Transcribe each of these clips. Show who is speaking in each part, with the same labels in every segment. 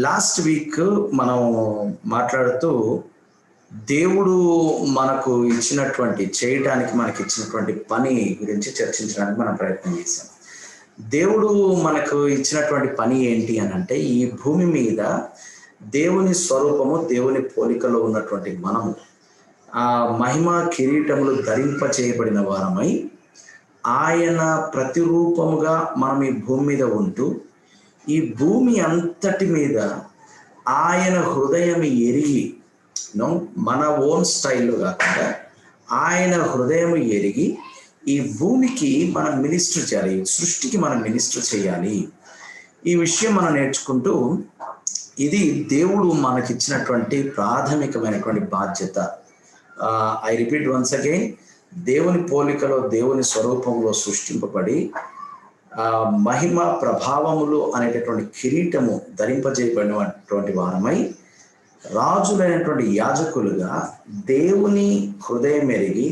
Speaker 1: Last week మనం మాట్లాడుతూ దేవుడు మనకు ఇచ్చినటువంటి చేయటానికి మనకి ఇచ్చినటువంటి పని గురించి చర్చించడానికి మనం ప్రయత్నం చేశాం. దేవుడు మనకు ఇచ్చినటువంటి పని ఏంటి అని అంటే, ఈ భూమి మీద దేవుని స్వరూపము, దేవుని పోలికలో ఉన్నటువంటి మనము ఆ మహిమ కిరీటములు ధరింప చేయబడిన వారమై, ఆయన ప్రతిరూపముగా మనం ఈ భూమి మీద ఉంటూ, ఈ భూమి అంతటి మీద ఆయన హృదయం ఎరిగి, మన ఓన్ స్టైల్లో కాకుండా ఆయన హృదయం ఎరిగి ఈ భూమికి మనం మినిస్టర్ చేయాలి, సృష్టికి మనం మినిస్టర్ చేయాలి. ఈ విషయం మనం నేర్చుకుంటూ, ఇది దేవుడు మనకిచ్చినటువంటి ప్రాథమికమైనటువంటి బాధ్యత. ఐ రిపీట్ వన్స్ అగైన్, దేవుని పోలికలో, దేవుని స్వరూపంలో సృష్టింపబడి మహిమ ప్రభావములు అనేటటువంటి కిరీటము ధరింపజేయబడినటువంటి వారమై, రాజులైనటువంటి యాజకులుగా దేవుని హృదయం ఎరిగి,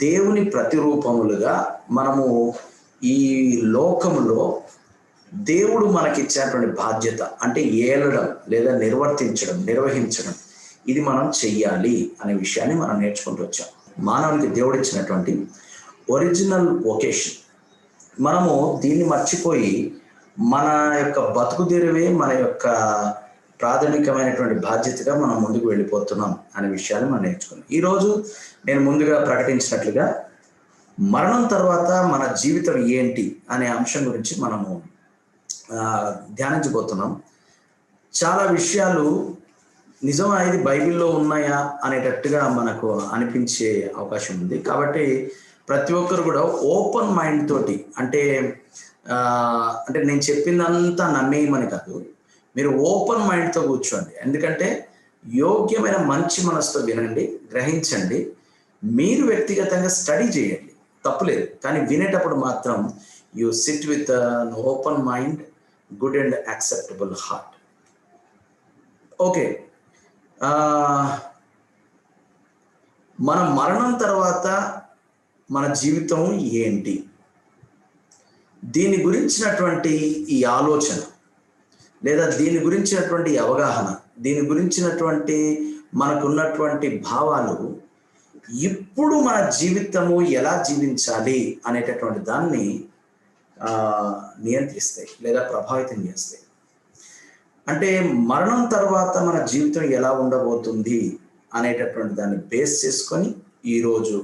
Speaker 1: దేవుని ప్రతిరూపములుగా మనము ఈ లోకములో దేవుడు మనకిచ్చినటువంటి బాధ్యత అంటే ఏలడం లేదా నిర్వహించడం, ఇది మనం చెయ్యాలి అనే విషయాన్ని మనం నేర్చుకుంటూ వచ్చాం. మానవునికి దేవుడు ఇచ్చినటువంటి ఒరిజినల్ వొకేషన్. మనము దీన్ని మర్చిపోయి మన యొక్క బతుకుదెరువే మన యొక్క ప్రాథమికమైనటువంటి బాధ్యతగా మనం ముందుకు వెళ్ళిపోతున్నాం అనే విషయాన్ని మనం నేర్చుకున్నాం. ఈరోజు నేను ముందుగా ప్రకటించినట్లుగా మరణం తర్వాత మన జీవితం ఏంటి అనే అంశం గురించి మనము ధ్యానించబోతున్నాం. చాలా విషయాలు నిజమా, ఇది బైబిల్లో ఉన్నాయా అనేటట్టుగా మనకు అనిపించే అవకాశం ఉంది. కాబట్టి ప్రతి ఒక్కరు కూడా ఓపెన్ మైండ్ తోటి, అంటే నేను చెప్పిందంతా నమ్మేయమని కాదు, మీరు ఓపెన్ మైండ్తో కూర్చోండి. ఎందుకంటే యోగ్యమైన మంచి మనసుతో వినండి, గ్రహించండి. మీరు వ్యక్తిగతంగా స్టడీ చేయండి, తప్పులేదు. కానీ వినేటప్పుడు మాత్రం you SIT with an open mind, good and acceptable heart. Okay, మన మరణం తర్వాత మన జీవితం ఏంటి, దీని గురించినటువంటి ఈ ఆలోచన లేదా దీని గురించినటువంటి అవగాహన, దీని గురించినటువంటి మనకున్నటువంటి భావాలు ఇప్పుడు మన జీవితము ఎలా జీవించాలి అనేటటువంటి దాన్ని నియంత్రిస్తాయి లేదా ప్రభావితం చేస్తాయి. అంటే మరణం తర్వాత మన జీవితం ఎలా ఉండబోతుంది అనేటటువంటి దాన్ని బేస్ చేసుకొని ఈరోజు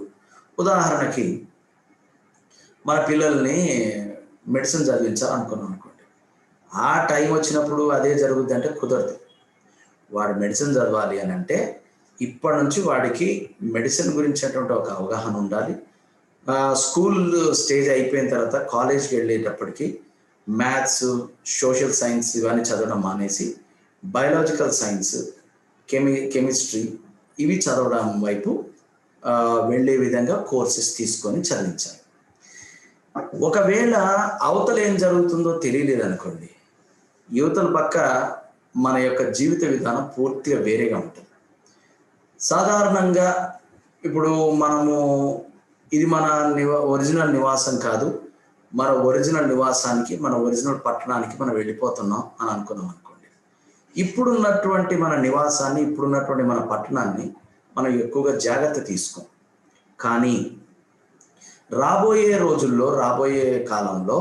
Speaker 1: ఉదాహరణకి మన పిల్లల్ని మెడిసిన్ చదివించాలనుకున్నాం అనుకోండి. ఆ టైం వచ్చినప్పుడు అదే జరుగుద్ది అంటే కుదరదు. వాడు మెడిసిన్ చదవాలి అని అంటే ఇప్పటి నుంచి వాడికి మెడిసిన్ గురించినటువంటి ఒక అవగాహన ఉండాలి. స్కూల్ స్టేజ్ అయిపోయిన తర్వాత కాలేజ్కి వెళ్ళేటప్పటికి మ్యాథ్స్, సోషల్ సైన్స్ ఇవన్నీ చదవడం మానేసి బయాలజికల్ సైన్స్, కెమిస్ట్రీ ఇవి చదవడం వైపు వెళ్ళే విధంగా కోర్సెస్ తీసుకొని చదివించాలి. ఒకవేళ అవతల ఏం జరుగుతుందో తెలియలేదు అనుకోండి, యువతల పక్క మన యొక్క జీవిత విధానం పూర్తిగా వేరేగా ఉంటుంది. సాధారణంగా ఇప్పుడు మనము ఇది మన ఒరిజినల్ నివాసం కాదు, మన ఒరిజినల్ నివాసానికి, మన ఒరిజినల్ పట్టణానికి మనం వెళ్ళిపోతున్నాం అని అనుకున్నాం అనుకోండి. ఇప్పుడున్నటువంటి మన నివాసాన్ని, ఇప్పుడున్నటువంటి మన పట్టణాన్ని మనం ఎక్కువగా జాగ్రత్త తీసుకోం. కానీ రాబోయే రోజుల్లో, రాబోయే కాలంలో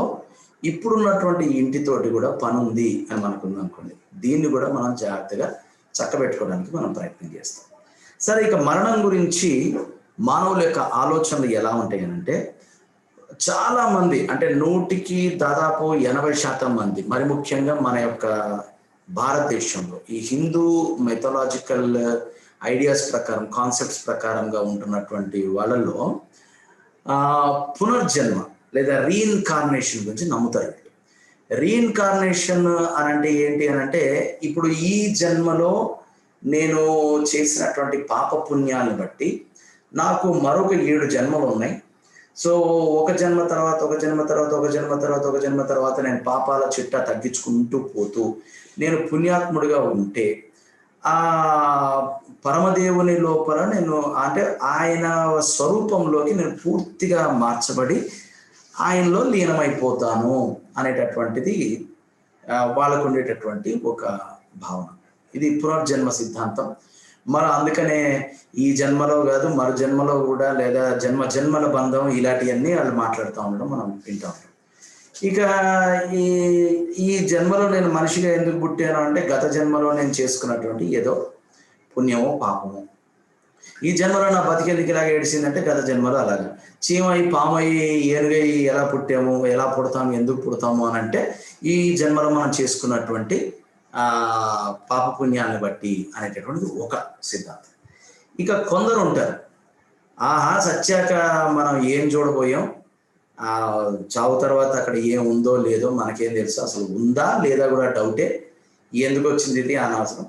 Speaker 1: ఇప్పుడున్నటువంటి ఇంటితోటి కూడా పని ఉంది అని మనకుంది అనుకోండి, దీన్ని కూడా మనం జాగ్రత్తగా చక్కబెట్టుకోవడానికి మనం ప్రయత్నం చేస్తాం. సరే, ఇక మరణం గురించి మానవుల యొక్క ఆలోచనలు ఎలా ఉంటాయి అంటే, చాలా మంది అంటే 100కి దాదాపు 80% మంది, మరి ముఖ్యంగా మన యొక్క భారతదేశంలో ఈ హిందూ మెథలాజికల్ ఐడియాస్ ప్రకారం, కాన్సెప్ట్స్ ప్రకారంగా ఉంటున్నటువంటి వాళ్ళలో పునర్జన్మ లేదా రీఇన్కార్నేషన్ గురించి నమ్ముతారు. రీఇన్కార్నేషన్ అని అంటే ఏంటి అని అంటే, ఇప్పుడు ఈ జన్మలో నేను చేసినటువంటి పాప పుణ్యాలను బట్టి నాకు మరొక 7 జన్మలు ఉన్నాయి. సో ఒక జన్మ తర్వాత, ఒక జన్మ తర్వాత, ఒక జన్మ తర్వాత, ఒక జన్మ తర్వాత నేను పాపాల చిట్టా తగ్గించుకుంటూ పోతూ నేను పుణ్యాత్ముడిగా ఉంటే ఆ పరమదేవుని లోపల నేను, అంటే ఆయన స్వరూపంలోకి నేను పూర్తిగా మార్చబడి ఆయనలో లీనమైపోతాను అనేటటువంటిది వాళ్ళకు ఉండేటటువంటి ఒక భావన. ఇది పునర్జన్మ సిద్ధాంతం. మనం అందుకనే ఈ జన్మలో కాదు మరు జన్మలో కూడా, లేదా జన్మ జన్మల బంధం, ఇలాంటివన్నీ వాళ్ళు మాట్లాడుతూ ఉండడం మనం వింటూ ఉంటాం. ఇక ఈ ఈ జన్మలో నేను మనిషిగా ఎందుకు పుట్టాను అంటే, గత జన్మలో నేను చేసుకున్నటువంటి ఏదో పుణ్యమో పాపమో, ఈ జన్మలో నా బతికెందుకు ఇలాగ ఏడిసిందంటే గత జన్మలో అలాగా. చీమై పామై ఏనుగై ఎలా పుట్టాము, ఎలా పుడతాము, ఎందుకు పుడతాము అని అంటే ఈ జన్మలో మనం చేసుకున్నటువంటి పాపపుణ్యాన్ని బట్టి అనేటటువంటిది ఒక సిద్ధాంతం. ఇక కొందరు ఉంటారు, సచ్చాక మనం ఏం చూడబోయాం, చావు తర్వాత అక్కడ ఏం ఉందో లేదో మనకేం తెలుసు, అసలు ఉందా లేదా కూడా డౌటే, ఎందుకు వచ్చింది ఇది అనవసరం,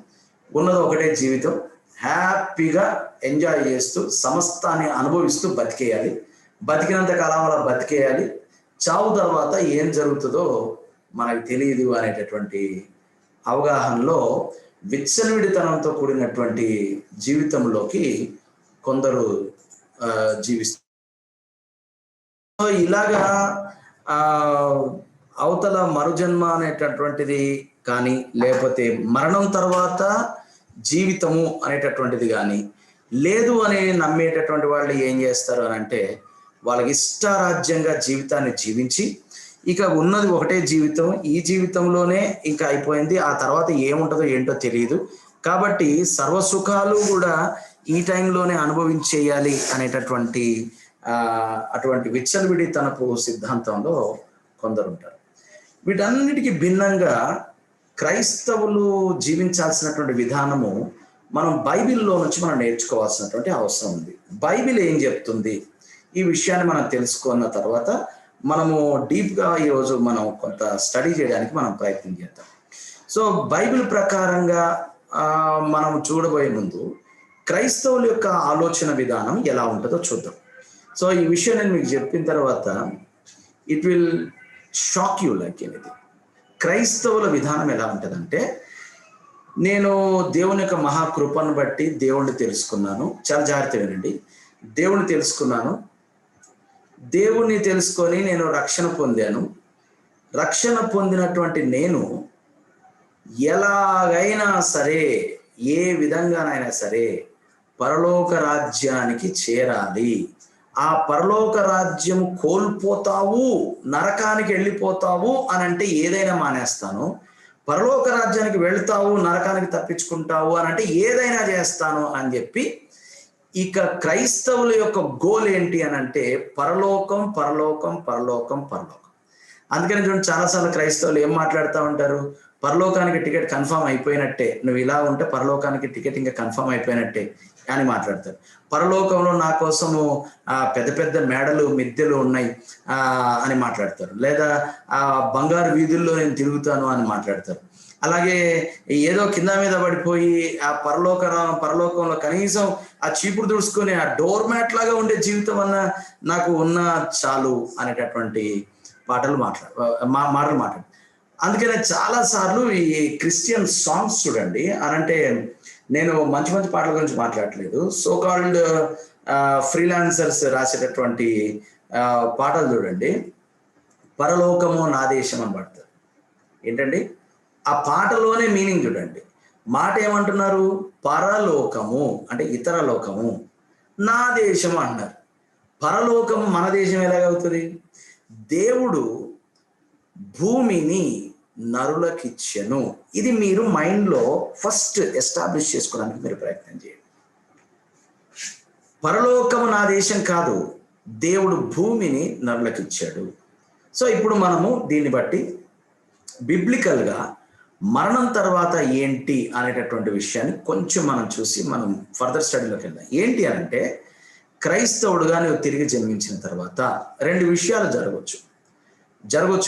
Speaker 1: ఉన్నది ఒకటే జీవితం, హ్యాపీగా ఎంజాయ్ చేస్తూ సమస్తాన్ని అనుభవిస్తూ బతికేయాలి, బతికినంత కాలం అలా బతికేయాలి, చావు తర్వాత ఏం జరుగుతుందో మనకు తెలియదు అనేటటువంటి అవగాహనలో విచ్చలవిడితనంతో కూడినటువంటి జీవితంలోకి కొందరు జీవిస్తారు. ఇలాగా అవతల మరుజన్మ అనేటటువంటిది కానీ, లేకపోతే మరణం తర్వాత జీవితము అనేటటువంటిది కానీ లేదు అని నమ్మేటటువంటి వాళ్ళు ఏం చేస్తారు అని అంటే, వాళ్ళకి ఇష్టారాజ్యంగా జీవితాన్ని జీవించి, ఇక ఉన్నది ఒకటే జీవితం, ఈ జీవితంలోనే ఇంకా అయిపోయింది, ఆ తర్వాత ఏముంటుందో ఏంటో తెలియదు, కాబట్టి సర్వసుఖాలు కూడా ఈ టైంలోనే అనుభవించేయాలి అనేటటువంటి అటువంటి విచ్చలవిడితనపు సిద్ధాంతంలో కొందరు ఉంటారు. వీటన్నిటికీ భిన్నంగా క్రైస్తవులు జీవించాల్సినటువంటి విధానము మనం బైబిల్లో నుంచి మనం నేర్చుకోవాల్సినటువంటి అవసరం ఉంది. బైబిల్ ఏం చెప్తుంది, ఈ విషయాన్ని మనం తెలుసుకున్న తర్వాత మనము డీప్గా ఈరోజు మనం కొంత స్టడీ చేయడానికి మనం ప్రయత్నం చేద్దాం. సో బైబిల్ ప్రకారంగా మనం చూడబోయే ముందు క్రైస్తవుల యొక్క ఆలోచన విధానం ఎలా ఉంటుందో చూద్దాం. సో ఈ విషయం నేను మీకు చెప్పిన తర్వాత it will shock you like anything. క్రైస్తవుల విధానం ఎలా ఉంటుందంటే, నేను దేవుని యొక్క మహాకృపను బట్టి దేవుణ్ణి తెలుసుకున్నాను. చాలా జాగ్రత్త వినండి. దేవుణ్ణి తెలుసుకున్నాను, దేవుణ్ణి తెలుసుకొని నేను రక్షణ పొందాను. రక్షణ పొందినటువంటి నేను ఎలాగైనా సరే, ఏ విధంగానైనా సరే పరలోక రాజ్యానికి చేరాలి. ఆ పరలోక రాజ్యం కోల్పోతావు, నరకానికి వెళ్ళిపోతావు అని అంటే ఏదైనా మానేస్తాను. పరలోక రాజ్యానికి వెళ్తావు, నరకానికి తప్పించుకుంటావు అని అంటే ఏదైనా చేస్తాను అని చెప్పి, ఇక క్రైస్తవుల యొక్క గోల్ ఏంటి అని అంటే పరలోకం, పరలోకం, పరలోకం, పరలోకం. అందుకని చూడండి, చాలాసార్లు క్రైస్తవులు ఏం మాట్లాడుతూ ఉంటారు, పరలోకానికి టికెట్ కన్ఫర్మ్ అయిపోయినట్టే, నువ్వు ఇలా ఉంటే పరలోకానికి టికెట్ ఇంకా కన్ఫర్మ్ అయిపోయినట్టే అని మాట్లాడతారు. పరలోకంలో నా కోసము పెద్ద పెద్ద మేడలు మిద్దెలు ఉన్నాయి అని మాట్లాడతారు. లేదా బంగారు వీధుల్లో నేను తిరుగుతాను అని మాట్లాడతారు. అలాగే ఏదో కింద మీద పడిపోయి ఆ పరలోకంలో కనీసం ఆ చీపురు తుడుచుకొని ఆ డోర్ మ్యాట్ లాగా ఉండే జీవితం అన్న నాకు ఉన్న చాలు అనేటటువంటి మాటలు మాట్లాడు. అందుకనే చాలా సార్లు ఈ క్రిస్టియన్ సాంగ్స్ చూడండి, అనంటే నేను మంచి మంచి పాటల గురించి మాట్లాడట్లేదు, సో కాల్డ్ ఫ్రీలాన్సర్స్ రాసేటటువంటి పాటలు చూడండి, పరలోకము నా దేశం అని పడతారు. ఏంటండి ఆ పాటలోనే మీనింగ్ చూడండి. మాట ఏమంటున్నారు, పరలోకము అంటే ఇతర లోకము, నా దేశం అంటున్నారు. పరలోకము మన దేశం ఎలాగవుతుంది? దేవుడు భూమిని నరులకిచ్చెను. ఇది మీరు మైండ్లో ఫస్ట్ ఎస్టాబ్లిష్ చేసుకోవడానికి మీరు ప్రయత్నం చేయండి. పరలోకము నా దేశం కాదు, దేవుడు భూమిని నరులకిచ్చాడు. సో ఇప్పుడు మనము దీన్ని బట్టి బిబ్లికల్గా మరణం తర్వాత ఏంటి అనేటటువంటి విషయాన్ని కొంచెం మనం చూసి మనం ఫర్దర్ స్టడీలోకి వెళ్దాం. ఏంటి అనంటే, క్రైస్తవుడుగా నువ్వు తిరిగి జన్మించిన తర్వాత రెండు విషయాలు జరగవచ్చు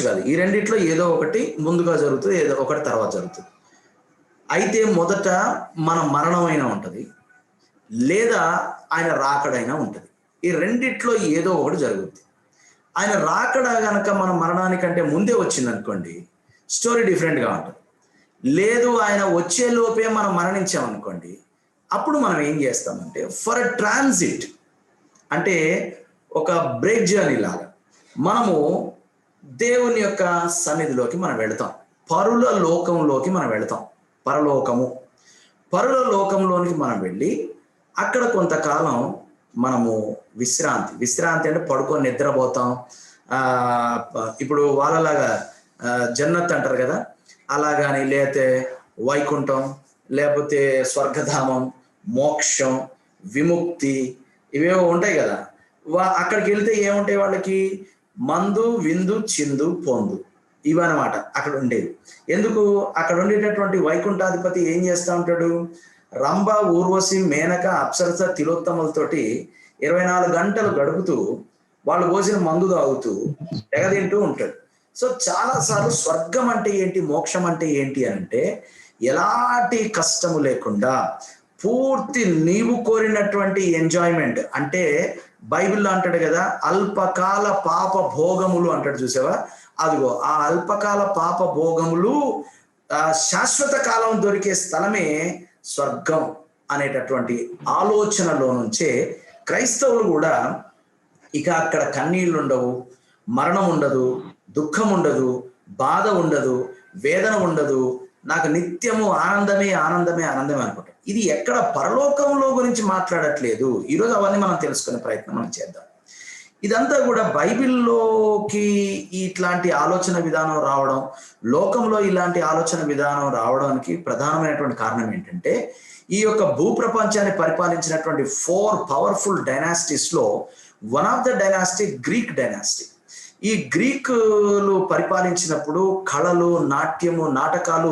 Speaker 1: కాదు, ఈ రెండిట్లో ఏదో ఒకటి ముందుగా జరుగుతుంది, ఏదో ఒకటి తర్వాత జరుగుతుంది. అయితే మొదట మన మరణమైనా ఉంటుంది, లేదా ఆయన రాకడైనా ఉంటుంది. ఈ రెండిట్లో ఏదో ఒకటి జరుగుతుంది. ఆయన రాకడ గనక మన మరణానికంటే ముందే వచ్చింది అనుకోండి, స్టోరీ డిఫరెంట్గా ఉంటుంది. లేదు ఆయన వచ్చే లోపే మనం మరణించామనుకోండి, అప్పుడు మనం ఏం చేస్తామంటే ఫర్ ఎ ట్రాన్సిట్, అంటే ఒక బ్రేక్ జర్నీ లాగా మనము దేవుని యొక్క సన్నిధిలోకి మనం వెళతాం. పరుల లోకంలోకి మనం వెళతాం. పరుల లోకంలోనికి మనం వెళ్ళి అక్కడ కొంతకాలం మనము విశ్రాంతి అంటే పడుకొని నిద్రపోతాం. ఇప్పుడు వాళ్ళలాగా జన్నత్ అంటారు కదా, అలాగాని, లేకపోతే వైకుంఠం, లేకపోతే స్వర్గధామం, మోక్షం, విముక్తి, ఇవేవో ఉంటాయి కదా. అక్కడికి వెళ్తే ఏముంటాయి వాళ్ళకి? మందు, విందు, చిందు, పొందు, ఇవన్నమాట అక్కడ ఉండేది. ఎందుకు? అక్కడ ఉండేటటువంటి వైకుంఠాధిపతి ఏం చేస్తూ ఉంటాడు? రంభ, ఊర్వశి, మేనక, అప్సరస, తిలోత్తములతోటి 24 గంటలు గడుపుతూ వాళ్ళు పోసిన మందు తాగుతూ తెగతింటూ ఉంటాడు. సో చాలాసార్లు స్వర్గం అంటే ఏంటి, మోక్షం అంటే ఏంటి అంటే ఎలాంటి కష్టము లేకుండా పూర్తి నీవు కోరినటువంటి ఎంజాయ్మెంట్. అంటే బైబిల్లో అంటాడు కదా, అల్పకాల పాప భోగములు అంటాడు, చూసావా? అదిగో ఆ అల్పకాల పాప భోగములు శాశ్వత కాలం దొరికే స్థలమే స్వర్గం అనేటటువంటి ఆలోచనలో నుంచే క్రైస్తవులు కూడా ఇక అక్కడ కన్నీళ్ళు ఉండవు, మరణం ఉండదు, దుఃఖం ఉండదు, బాధ ఉండదు, వేదన ఉండదు, నాకు నిత్యము ఆనందమే అనుకుంటాం. ఇది ఎక్కడ పరలోకంలో గురించి మాట్లాడట్లేదు. ఈరోజు అవన్నీ మనం తెలుసుకునే ప్రయత్నం మనం చేద్దాం. ఇదంతా కూడా బైబిల్లోకి ఇట్లాంటి ఆలోచన విధానం రావడం, లోకంలో ఇలాంటి ఆలోచన విధానం రావడానికి ప్రధానమైనటువంటి కారణం ఏంటంటే, ఈ యొక్క భూప్రపంచాన్ని పరిపాలించినటువంటి 4 పవర్ఫుల్ డైనాసిటీస్ లో one of the dynasty Greek dynasty. ఈ గ్రీకులు పరిపాలించినప్పుడు కళలు, నాట్యము, నాటకాలు,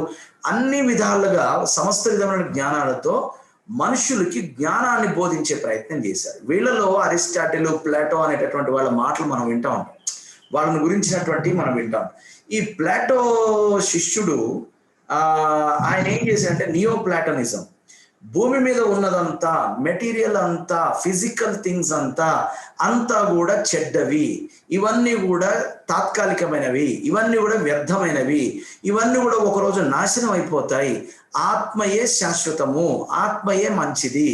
Speaker 1: అన్ని విధాలుగా సమస్త విధమైన జ్ఞానాలతో మనుషులకి జ్ఞానాన్ని బోధించే ప్రయత్నం చేశారు. వీళ్ళలో అరిస్టాటిల్, ప్లాటో అనేటటువంటి వాళ్ళ మాటలు మనం వింటా ఉంటాం, వాళ్ళని గురించినటువంటి మనం వింటాం. ఈ ప్లాటో శిష్యుడు ఆయన ఏం చేశాడంటే నియో ప్లాటోనిజం, భూమి మీద ఉన్నదంతా, మెటీరియల్ అంతా, ఫిజికల్ థింగ్స్ అంతా కూడా చెడ్డవి, ఇవన్నీ కూడా తాత్కాలికమైనవి, ఇవన్నీ కూడా వ్యర్థమైనవి, ఇవన్నీ కూడా ఒకరోజు నాశనం అయిపోతాయి, ఆత్మయే శాశ్వతము, ఆత్మయే మంచిది,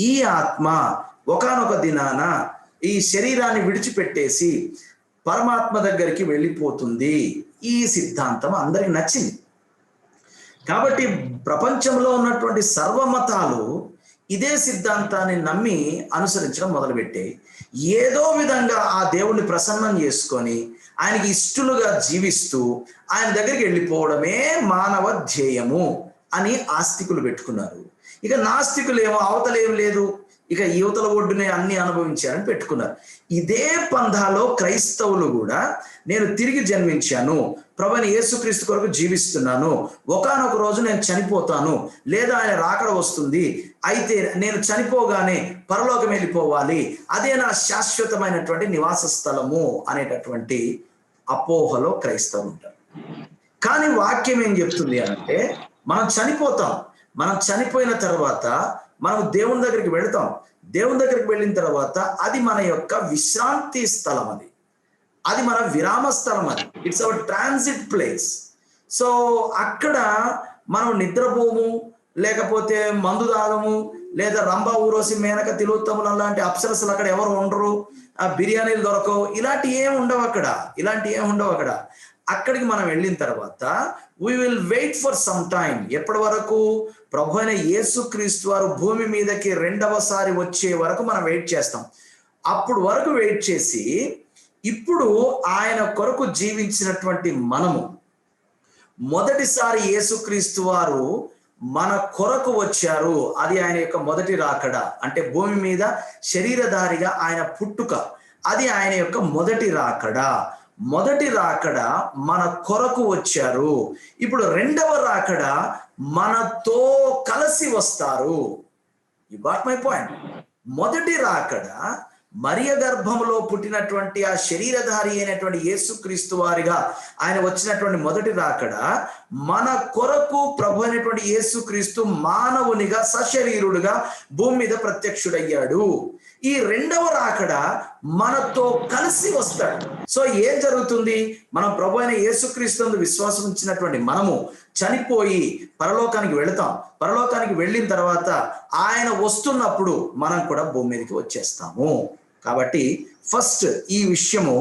Speaker 1: ఈ ఆత్మ ఒకానొక దినాన ఈ శరీరాన్ని విడిచిపెట్టేసి పరమాత్మ దగ్గరికి వెళ్ళిపోతుంది. ఈ సిద్ధాంతం అందరికి నచ్చింది. కాబట్టి ప్రపంచంలో ఉన్నటువంటి సర్వమతాలు ఇదే సిద్ధాంతాన్ని నమ్మి అనుసరించడం మొదలుపెట్టాయి. ఏదో విధంగా ఆ దేవుణ్ణి ప్రసన్నం చేసుకొని ఆయనకి ఇష్టలుగా జీవిస్తూ ఆయన దగ్గరికి వెళ్ళిపోవడమే మానవ ధ్యేయము అని ఆస్తికులు పెట్టుకున్నారు. ఇక నాస్తికులు ఏమో అవతలేం లేదు, ఇక యువతల ఒడ్డునే అన్ని అనుభవించారని పెట్టుకున్నారు. ఇదే పంధాలో క్రైస్తవులు కూడా నేను తిరిగి జన్మించాను, ప్రభువైన యేసుక్రీస్తు కొరకు జీవిస్తున్నాను, ఒకానొక రోజు నేను చనిపోతాను, లేదా ఆయన రాకడ వస్తుంది, అయితే నేను చనిపోగానే పరలోకం వెళ్ళిపోవాలి, అదే నా శాశ్వతమైనటువంటి నివాస స్థలము అనేటటువంటి అపోహలో క్రైస్తవులు ఉంటారు. కానీ వాక్యం ఏం చెప్తుంది అంటే, మనం చనిపోతాం, మనం చనిపోయిన తర్వాత మనం దేవుని దగ్గరికి వెళతాం, దేవుని దగ్గరికి వెళ్ళిన తర్వాత అది మన యొక్క విశ్రాంతి స్థలం, అది మన విరామ స్థలం, it's our transit place. So అక్కడ మనం నిద్రపోము, లేకపోతే మందు తాగము, లేదా రంభ, ఊర్వశి, మేనక, తిలోత్తములు లాంటి అప్సరసలు అక్కడ ఎవరు ఉండరు, బిర్యానీలు దొరకవు, ఇలాంటివి ఏమి ఉండవు అక్కడ. అక్కడికి మనం వెళ్ళిన తర్వాత we will wait for some time. ఎప్పటి వరకు? ప్రభు అయిన యేసుక్రీస్తు వారు భూమి మీదకి రెండవసారి వచ్చే వరకు మనం వెయిట్ చేస్తాం. అప్పుడు వరకు వెయిట్ చేసి, ఇప్పుడు ఆయన కొరకు జీవించినటువంటి మనము, మొదటిసారి యేసుక్రీస్తు వారు మన కొరకు వచ్చారు, అది ఆయన యొక్క మొదటి రాకడ. అంటే భూమి మీద శరీరధారిగా ఆయన పుట్టుక, అది ఆయన యొక్క మొదటి రాకడ మన కొరకు వచ్చారు. ఇప్పుడు రెండవ రాకడ మనతో కలిసి వస్తారు. You got my point. మొదటి రాకడ మరియ గర్భంలో పుట్టినటువంటి ఆ శరీరధారి అయినటువంటి యేసుక్రీస్తు వారిగా ఆయన వచ్చినటువంటి మొదటి రాకడ మన కొరకు ప్రభు అయినటువంటి యేసుక్రీస్తు మానవునిగా సశరీరుడుగా భూమి మీద ప్రత్యక్షుడయ్యాడు. ఈ రెండవ రాకడ మనతో కలిసి వస్తాడు. సో ఏం జరుగుతుంది? మనం ప్రభు అయిన యేసుక్రీస్తు విశ్వాసం ఉంచినటువంటి మనము చనిపోయి పరలోకానికి వెళతాం. పరలోకానికి వెళ్ళిన తర్వాత ఆయన వస్తున్నప్పుడు మనం కూడా భూమి మీదకి వచ్చేస్తాము. కాబట్టి ఫస్ట్ ఈ విషయము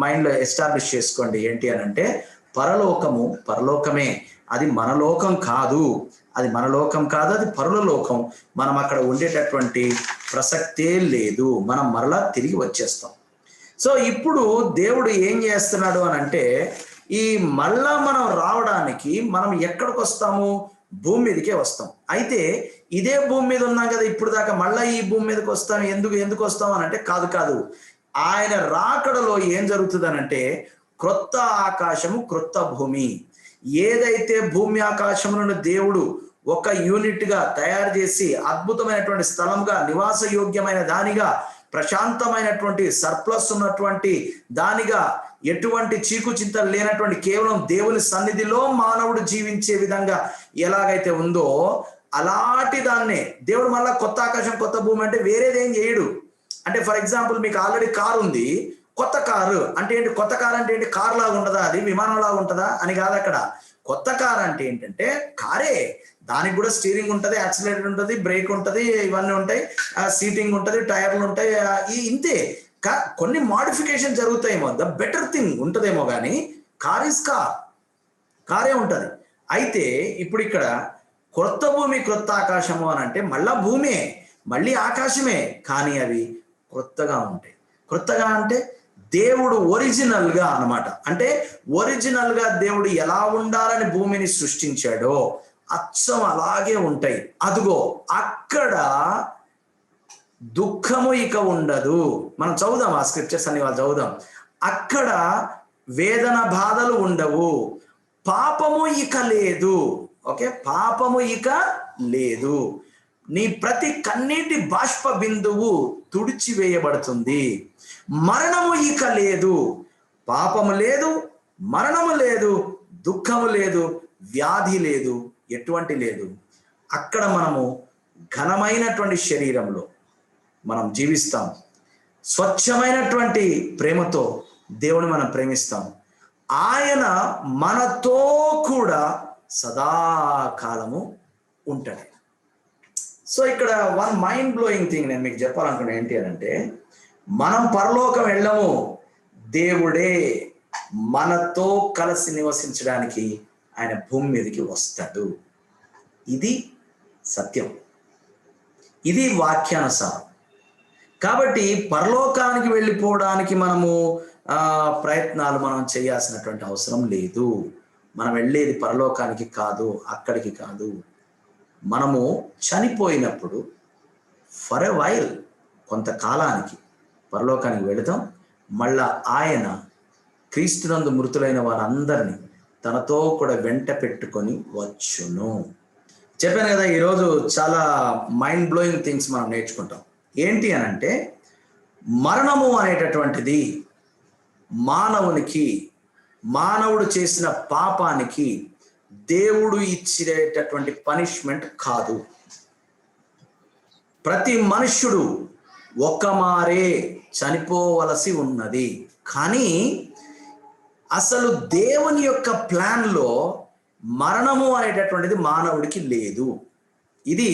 Speaker 1: మైండ్లో ఎస్టాబ్లిష్ చేసుకోండి. ఏంటి అని అంటే, పరలోకము పరలోకమే, అది మనలోకం కాదు, అది మనలోకం కాదు, అది పరుల లోకం. మనం అక్కడ ఉండేటటువంటి ప్రసక్తే లేదు, మనం మరలా తిరిగి వచ్చేస్తాం. సో ఇప్పుడు దేవుడు ఏం చేస్తున్నాడు అని అంటే, ఈ మళ్ళా మనం రావడానికి మనం ఎక్కడికి వస్తాము? భూమి మీదకే వస్తాం. అయితే ఇదే భూమి మీద ఉన్నాం కదా ఇప్పుడు దాకా, మళ్ళీ ఈ భూమి మీదకి వస్తాం. ఎందుకు వస్తాం అని అంటే, కాదు, ఆయన రాకడలో ఏం జరుగుతుంది అని అంటే, క్రొత్త ఆకాశము క్రొత్త భూమి. ఏదైతే భూమి ఆకాశములను దేవుడు ఒక యూనిట్ గా తయారు చేసి అద్భుతమైనటువంటి స్థలంగా, నివాస యోగ్యమైన దానిగా, ప్రశాంతమైనటువంటి సర్ప్లస్ ఉన్నటువంటి దానిగా, ఎటువంటి చీకు చింతలు లేనటువంటి కేవలం దేవుని సన్నిధిలో మానవుడు జీవించే విధంగా ఎలాగైతే ఉందో, అలాంటి దాన్నే దేవుడు మళ్ళా కొత్త ఆకాశం కొత్త భూమి అంటే వేరేదేం చేయడు. అంటే ఫర్ ఎగ్జాంపుల్, మీకు ఆల్రెడీ కారు ఉంది, కొత్త కారు అంటే ఏంటి? కొత్త కారు అంటే ఏంటి? కారు లాగా ఉంటుందా? అది విమానం లాగా ఉంటుందా అని కాదు. అక్కడ కొత్త కారు అంటే ఏంటంటే కారే, దానికి కూడా స్టీరింగ్ ఉంటుంది, యాక్సిలరేటర్ ఉంటుంది, బ్రేక్ ఉంటుంది, ఇవన్నీ ఉంటాయి, సీటింగ్ ఉంటుంది, టైర్లు ఉంటాయి, ఇంతే. కొన్ని మోడిఫికేషన్ జరుగుతాయేమో, ద బెటర్ థింగ్ ఉంటుందేమో, కానీ కార్ ఇస్ కారే ఉంటుంది. అయితే ఇప్పుడు ఇక్కడ క్రొత్త భూమి క్రొత్త ఆకాశము అని అంటే మళ్ళా భూమే, మళ్ళీ ఆకాశమే, కానీ అవి క్రొత్తగా ఉంటాయి. క్రొత్తగా అంటే దేవుడు ఒరిజినల్ గా అన్నమాట. అంటే ఒరిజినల్ గా దేవుడు ఎలా ఉండాలని భూమిని సృష్టించాడో అచ్చం అలాగే ఉంటాయి. అదిగో అక్కడ దుఃఖము ఇక ఉండదు. మనం చదువుదాం ఆ స్క్రిప్చర్స్ అన్ని, వాళ్ళు చదువుదాం. అక్కడ వేదన బాధలు ఉండవు, పాపము ఇక లేదు. ఓకే, పాపము ఇక లేదు. నీ ప్రతి కన్నీటి బాష్ప బిందువు తుడిచివేయబడుతుంది. మరణము ఇక లేదు, పాపము లేదు, మరణము లేదు, దుఃఖము లేదు, వ్యాధి లేదు, ఎటువంటి లేదు. అక్కడ మనము ఘనమైనటువంటి శరీరంలో మనం జీవిస్తాం. స్వచ్ఛమైనటువంటి ప్రేమతో దేవుని మనం ప్రేమిస్తాం. ఆయన మనతో కూడా సదాకాలము ఉంటాడు. సో ఇక్కడ వన్ మైండ్ బ్లోయింగ్ థింగ్ నేను మీకు చెప్పాలనుకున్నా ఏంటి అని అంటే, మనం పరలోకం వెళ్ళము, దేవుడే మనతో కలిసి నివసించడానికి ఆయన భూమి మీదకి వస్తాడు. ఇది సత్యం, ఇది వాక్యానుసారం. కాబట్టి పరలోకానికి వెళ్ళిపోవడానికి మనము ప్రయత్నాలు మనం చేయాల్సినటువంటి అవసరం లేదు. మనం వెళ్ళేది పరలోకానికి కాదు, అక్కడికి కాదు. మనము చనిపోయినప్పుడు ఫర్ ఎ వైల్, కొంతకాలానికి పరలోకానికి వెళతాం. మళ్ళా ఆయన క్రీస్తునందు మృతులైన వారందరినీ తనతో కూడా వెంట పెట్టుకొని వచ్చును. చెప్పాను కదా, ఈరోజు చాలా మైండ్ బ్లోయింగ్ థింగ్స్ మనం నేర్చుకుంటాం. ఏంటి అని అంటే, మరణము అనేటటువంటిది మానవుడు చేసిన పాపానికి దేవుడు ఇచ్చేటటువంటి పనిష్మెంట్ కాదు. ప్రతి మనుష్యుడు ఒక్కమారే చనిపోవలసి ఉన్నది. కానీ అసలు దేవుని యొక్క ప్లాన్లో మరణము అనేటటువంటిది మానవుడికి లేదు. ఇది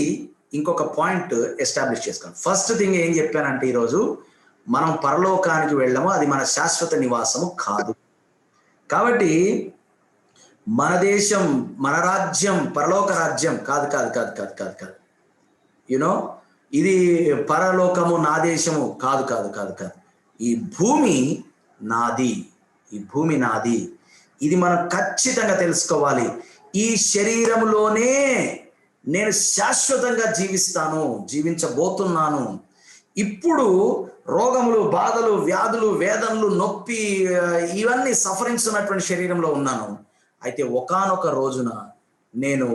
Speaker 1: ఇంకొక పాయింట్ ఎస్టాబ్లిష్ చేసుకోండి. ఫస్ట్ థింగ్ ఏం చెప్పానంటే, ఈరోజు మనం పరలోకానికి వెళ్ళము, అది మన శాశ్వత నివాసము కాదు. కాబట్టి మన దేశం, మన రాజ్యం పరలోక రాజ్యం కాదు. యునో, ఇది పరలోకము నా దేశము కాదు. ఈ భూమి నాది. ఇది మనం ఖచ్చితంగా తెలుసుకోవాలి. ఈ శరీరంలోనే నేను శాశ్వతంగా జీవించబోతున్నాను. ఇప్పుడు రోగములు, బాధలు, వ్యాధులు, వేదనలు, నొప్పి, ఇవన్నీ సఫరింగ్స్ ఉన్నటువంటి శరీరంలో ఉన్నాను. అయితే ఒకానొక రోజున నేను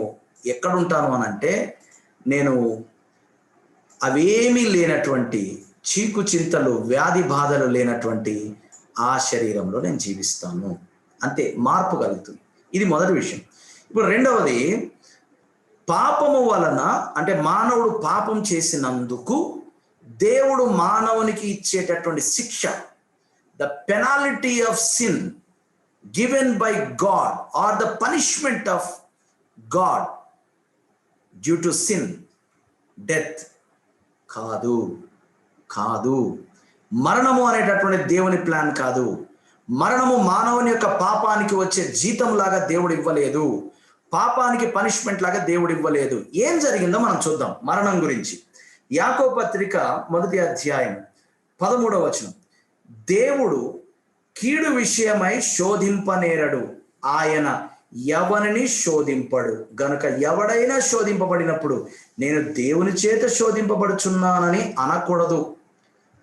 Speaker 1: ఎక్కడుంటాను అని అంటే, నేను అవేమీ లేనటువంటి, చీకు చింతలు, వ్యాధి బాధలు లేనటువంటి ఆ శరీరంలో నేను జీవిస్తాను. అంతే, మార్పు కలుగుతుంది. ఇది మొదటి విషయం. ఇప్పుడు రెండవది, పాపము వలన అంటే మానవుడు పాపం చేసినందుకు దేవుడు మానవునికి ఇచ్చేటటువంటి శిక్ష, the penalty of sin given by God or the punishment of God due to sin, death కాదు. మరణము అనేటటువంటి దేవుని ప్లాన్ కాదు. మరణము మానవుని యొక్క పాపానికి వచ్చే జీతం లాగా దేవుడు ఇవ్వలేదు, పాపానికి పనిష్మెంట్ లాగా దేవుడు ఇవ్వలేదు. ఏం జరిగిందో మనం చూద్దాం మరణం గురించి. యాకోబు పత్రిక 1వ అధ్యాయం 13వ వచనం. దేవుడు కీడు విషయమై శోధింపనేరడు, ఆయన ఎవరిని శోధింపడు గనుక ఎవడైనా శోధింపబడినప్పుడు నేను దేవుని చేత శోధింపబడుచున్నానని అనకూడదు.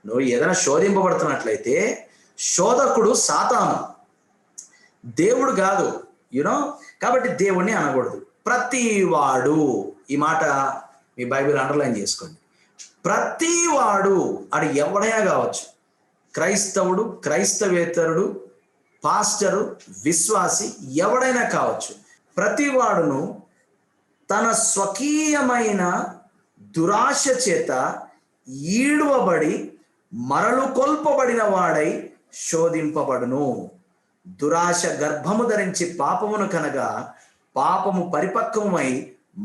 Speaker 1: నువ్వు ఏదైనా శోధింపబడుతున్నట్లయితే శోధకుడు సాతాను, దేవుడు కాదు. కాబట్టి దేవుణ్ణి అనకూడదు. ప్రతివాడు, ఈ మాట మీ బైబిల్ అండర్లైన్ చేసుకోండి. ప్రతివాడు, అది ఎవడైనా కావచ్చు, క్రైస్తవుడు, క్రైస్తవేతరుడు, పాస్టరు, విశ్వాసి, ఎవడైనా కావచ్చు, ప్రతివాడును తన స్వకీయమైన దురాశ చేత ఈడువబడి మరలు కొల్పబడిన వాడై శోధింపబడును. దురాశ గర్భము ధరించి పాపమును కనగా పాపము పరిపక్వమై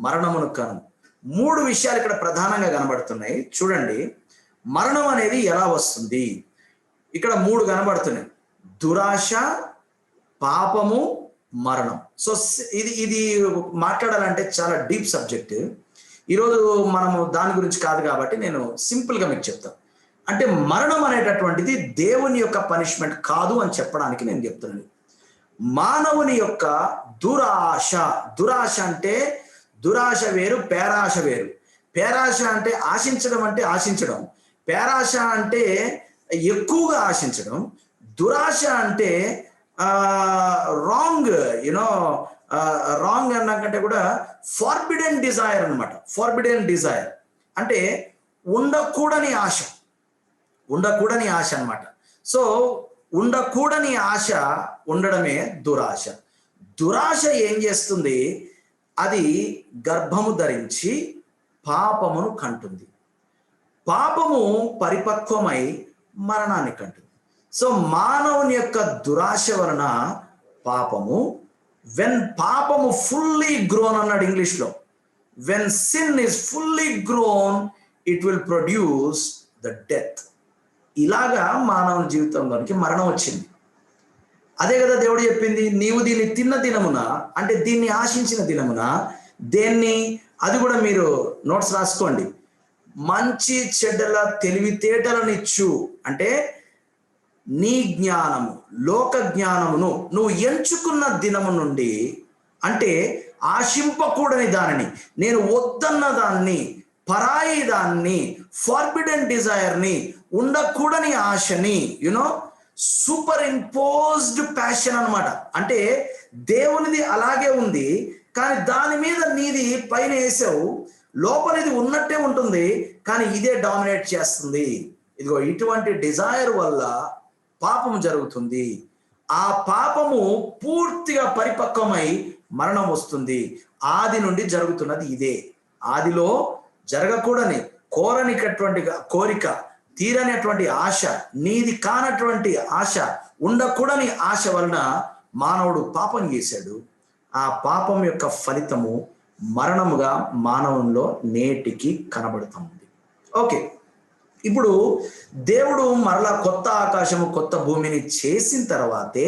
Speaker 1: మరణమును కను. 3 విషయాలు ఇక్కడ ప్రధానంగా కనబడుతున్నాయి. చూడండి, మరణం అనేది ఎలా వస్తుంది. ఇక్కడ 3 కనబడుతున్నాయి: దురాశ, పాపము, మరణం. సో ఇది మాట్లాడాలంటే చాలా డీప్ సబ్జెక్ట్. ఈరోజు మనము దాని గురించి కాదు కాబట్టి నేను సింపుల్గా మీకు చెప్తాను. అంటే మరణం అనేటటువంటిది దేవుని యొక్క పనిష్మెంట్ కాదు అని చెప్పడానికి నేను చెప్తున్నాను. మానవుని యొక్క దురాశ, దురాశ అంటే దురాశ వేరు, పేరాశ వేరు. పేరాశ అంటే ఆశించడం, అంటే ఆశించడం. పేరాశ అంటే ఎక్కువగా ఆశించడం. దురాశ అంటే రాంగ్, రాంగ్ అన్నాకంటే కూడా ఫార్బిడెన్ డిజైర్ అనమాట. ఫార్బిడెన్ డిజైర్ అంటే ఉండకూడని ఆశ, ఉండకూడని ఆశ అనమాట. సో ఉండకూడని ఆశ ఉండడమే దురాశ. దురాశ ఏం చేస్తుంది? అది గర్భము ధరించి పాపమును కంటుంది. పాపము పరిపక్వమై మరణాన్ని కంటుంది. సో మానవుని యొక్క దురాశ వలన పాపము, వెన్ పాపము ఫుల్లీ గ్రోన్ అన్నాడు ఇంగ్లీష్లో, when sin is fully grown it will produce the death. ఇలాగా మానవుని జీవితంలోనికి మరణం వచ్చింది. అదే కదా దేవుడు చెప్పింది, నీవు దీన్ని తిన్న దినమున, అంటే దీన్ని ఆశించిన దినమున, దేన్ని, అది కూడా మీరు నోట్స్ రాసుకోండి, మంచి చెడ్డల తెలివితేటలనిచ్చు, అంటే నీ జ్ఞానము, లోక జ్ఞానమును నువ్వు ఎంచుకున్న దినము నుండి, అంటే ఆశింపకూడని దానిని, నేను వద్దన్న దాన్ని, పరాయి దాన్ని, ఫార్బిడెన్ డిజైర్ని, ఉండకూడని ఆశని, సూపర్ ఇంపోజ్డ్ ప్యాషన్ అనమాట. అంటే దేవునిది అలాగే ఉంది, కానీ దాని మీద నీది పైన వేసావు, లోపలిది ఉన్నట్టే ఉంటుంది, కానీ ఇదే డామినేట్ చేస్తుంది. ఇదిగో ఇటువంటి డిజైర్ వల్ల పాపము జరుగుతుంది. ఆ పాపము పూర్తిగా పరిపక్వమై మరణం వస్తుంది. ఆది నుండి జరుగుతున్నది ఇదే. ఆదిలో జరగకూడని, కోరనికటువంటి కోరిక, తీరనటువంటి ఆశ, నీది కానటువంటి ఆశ, ఉండకూడని ఆశ వలన మానవుడు పాపం చేశాడు. ఆ పాపం యొక్క ఫలితము మరణముగా మానవుల్లో నేటికి కనబడుతుంది. ఓకే, ఇప్పుడు దేవుడు మరలా కొత్త ఆకాశము, కొత్త భూమిని చేసిన తర్వాతే